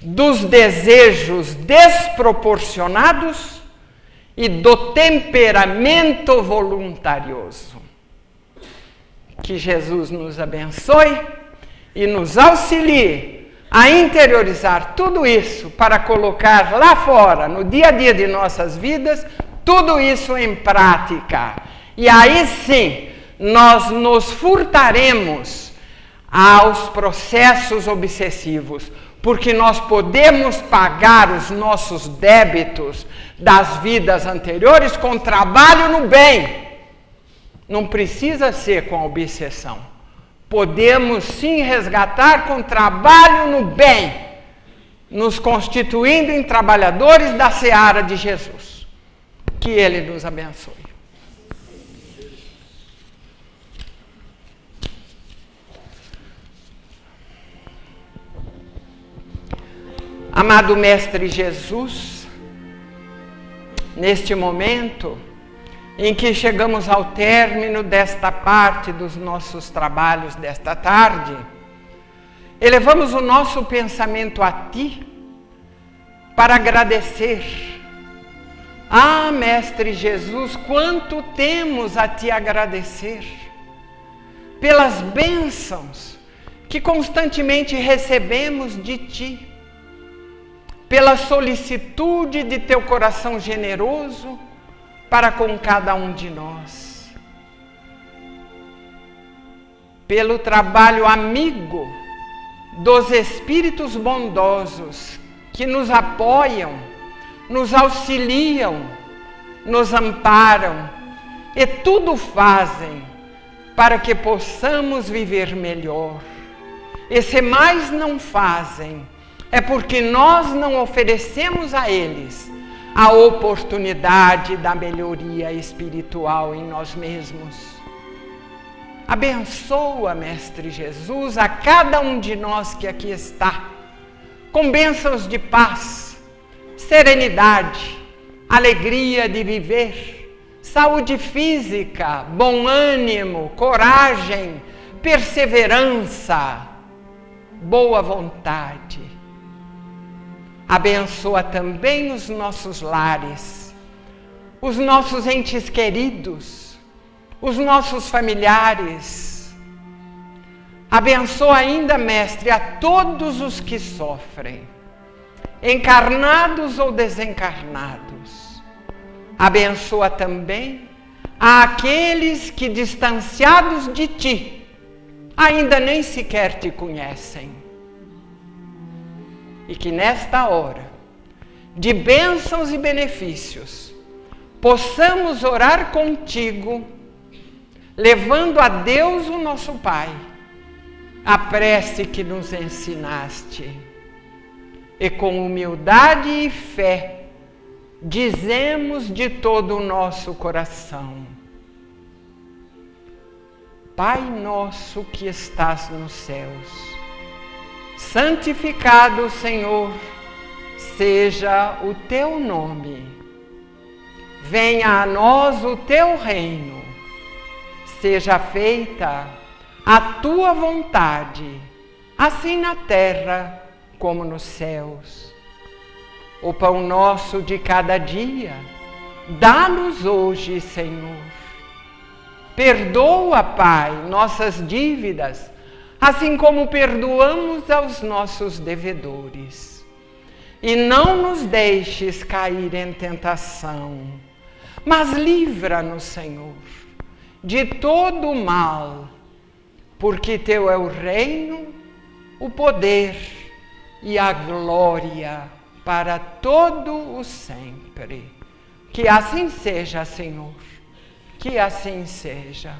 dos desejos desproporcionados e do temperamento voluntarioso. Que Jesus nos abençoe e nos auxilie a interiorizar tudo isso para colocar lá fora, no dia a dia de nossas vidas, tudo isso em prática. E aí sim, nós nos furtaremos aos processos obsessivos, porque nós podemos pagar os nossos débitos das vidas anteriores com trabalho no bem. Não precisa ser com obsessão. Podemos sim resgatar com trabalho no bem, nos constituindo em trabalhadores da seara de Jesus. Que Ele nos abençoe. Amado Mestre Jesus, neste momento em que chegamos ao término desta parte dos nossos trabalhos desta tarde, elevamos o nosso pensamento a Ti para agradecer. Ah, Mestre Jesus, quanto temos a Te agradecer pelas bênçãos que constantemente recebemos de Ti, pela solicitude de Teu coração generoso para com cada um de nós, pelo trabalho amigo dos Espíritos bondosos que nos apoiam, nos auxiliam, nos amparam e tudo fazem para que possamos viver melhor. E se mais não fazem, é porque nós não oferecemos a eles a oportunidade da melhoria espiritual em nós mesmos. Abençoa, Mestre Jesus, a cada um de nós que aqui está, com bênçãos de paz, serenidade, alegria de viver, saúde física, bom ânimo, coragem, perseverança, boa vontade. Abençoa também os nossos lares, os nossos entes queridos, os nossos familiares. Abençoa ainda, Mestre, a todos os que sofrem, encarnados ou desencarnados. Abençoa também àqueles que, distanciados de Ti, ainda nem sequer Te conhecem. E que nesta hora, de bênçãos e benefícios, possamos orar contigo, levando a Deus, o nosso Pai, a prece que nos ensinaste. E com humildade e fé, dizemos de todo o nosso coração: Pai nosso que estás nos céus, santificado, Senhor, seja o Teu nome. Venha a nós o Teu reino. Seja feita a Tua vontade, assim na terra como nos céus. O pão nosso de cada dia, dá-nos hoje, Senhor. Perdoa, Pai, nossas dívidas, assim como perdoamos aos nossos devedores. E não nos deixes cair em tentação, mas livra-nos, Senhor, de todo o mal, porque Teu é o reino, o poder e a glória para todo o sempre. Que assim seja, Senhor. Que assim seja.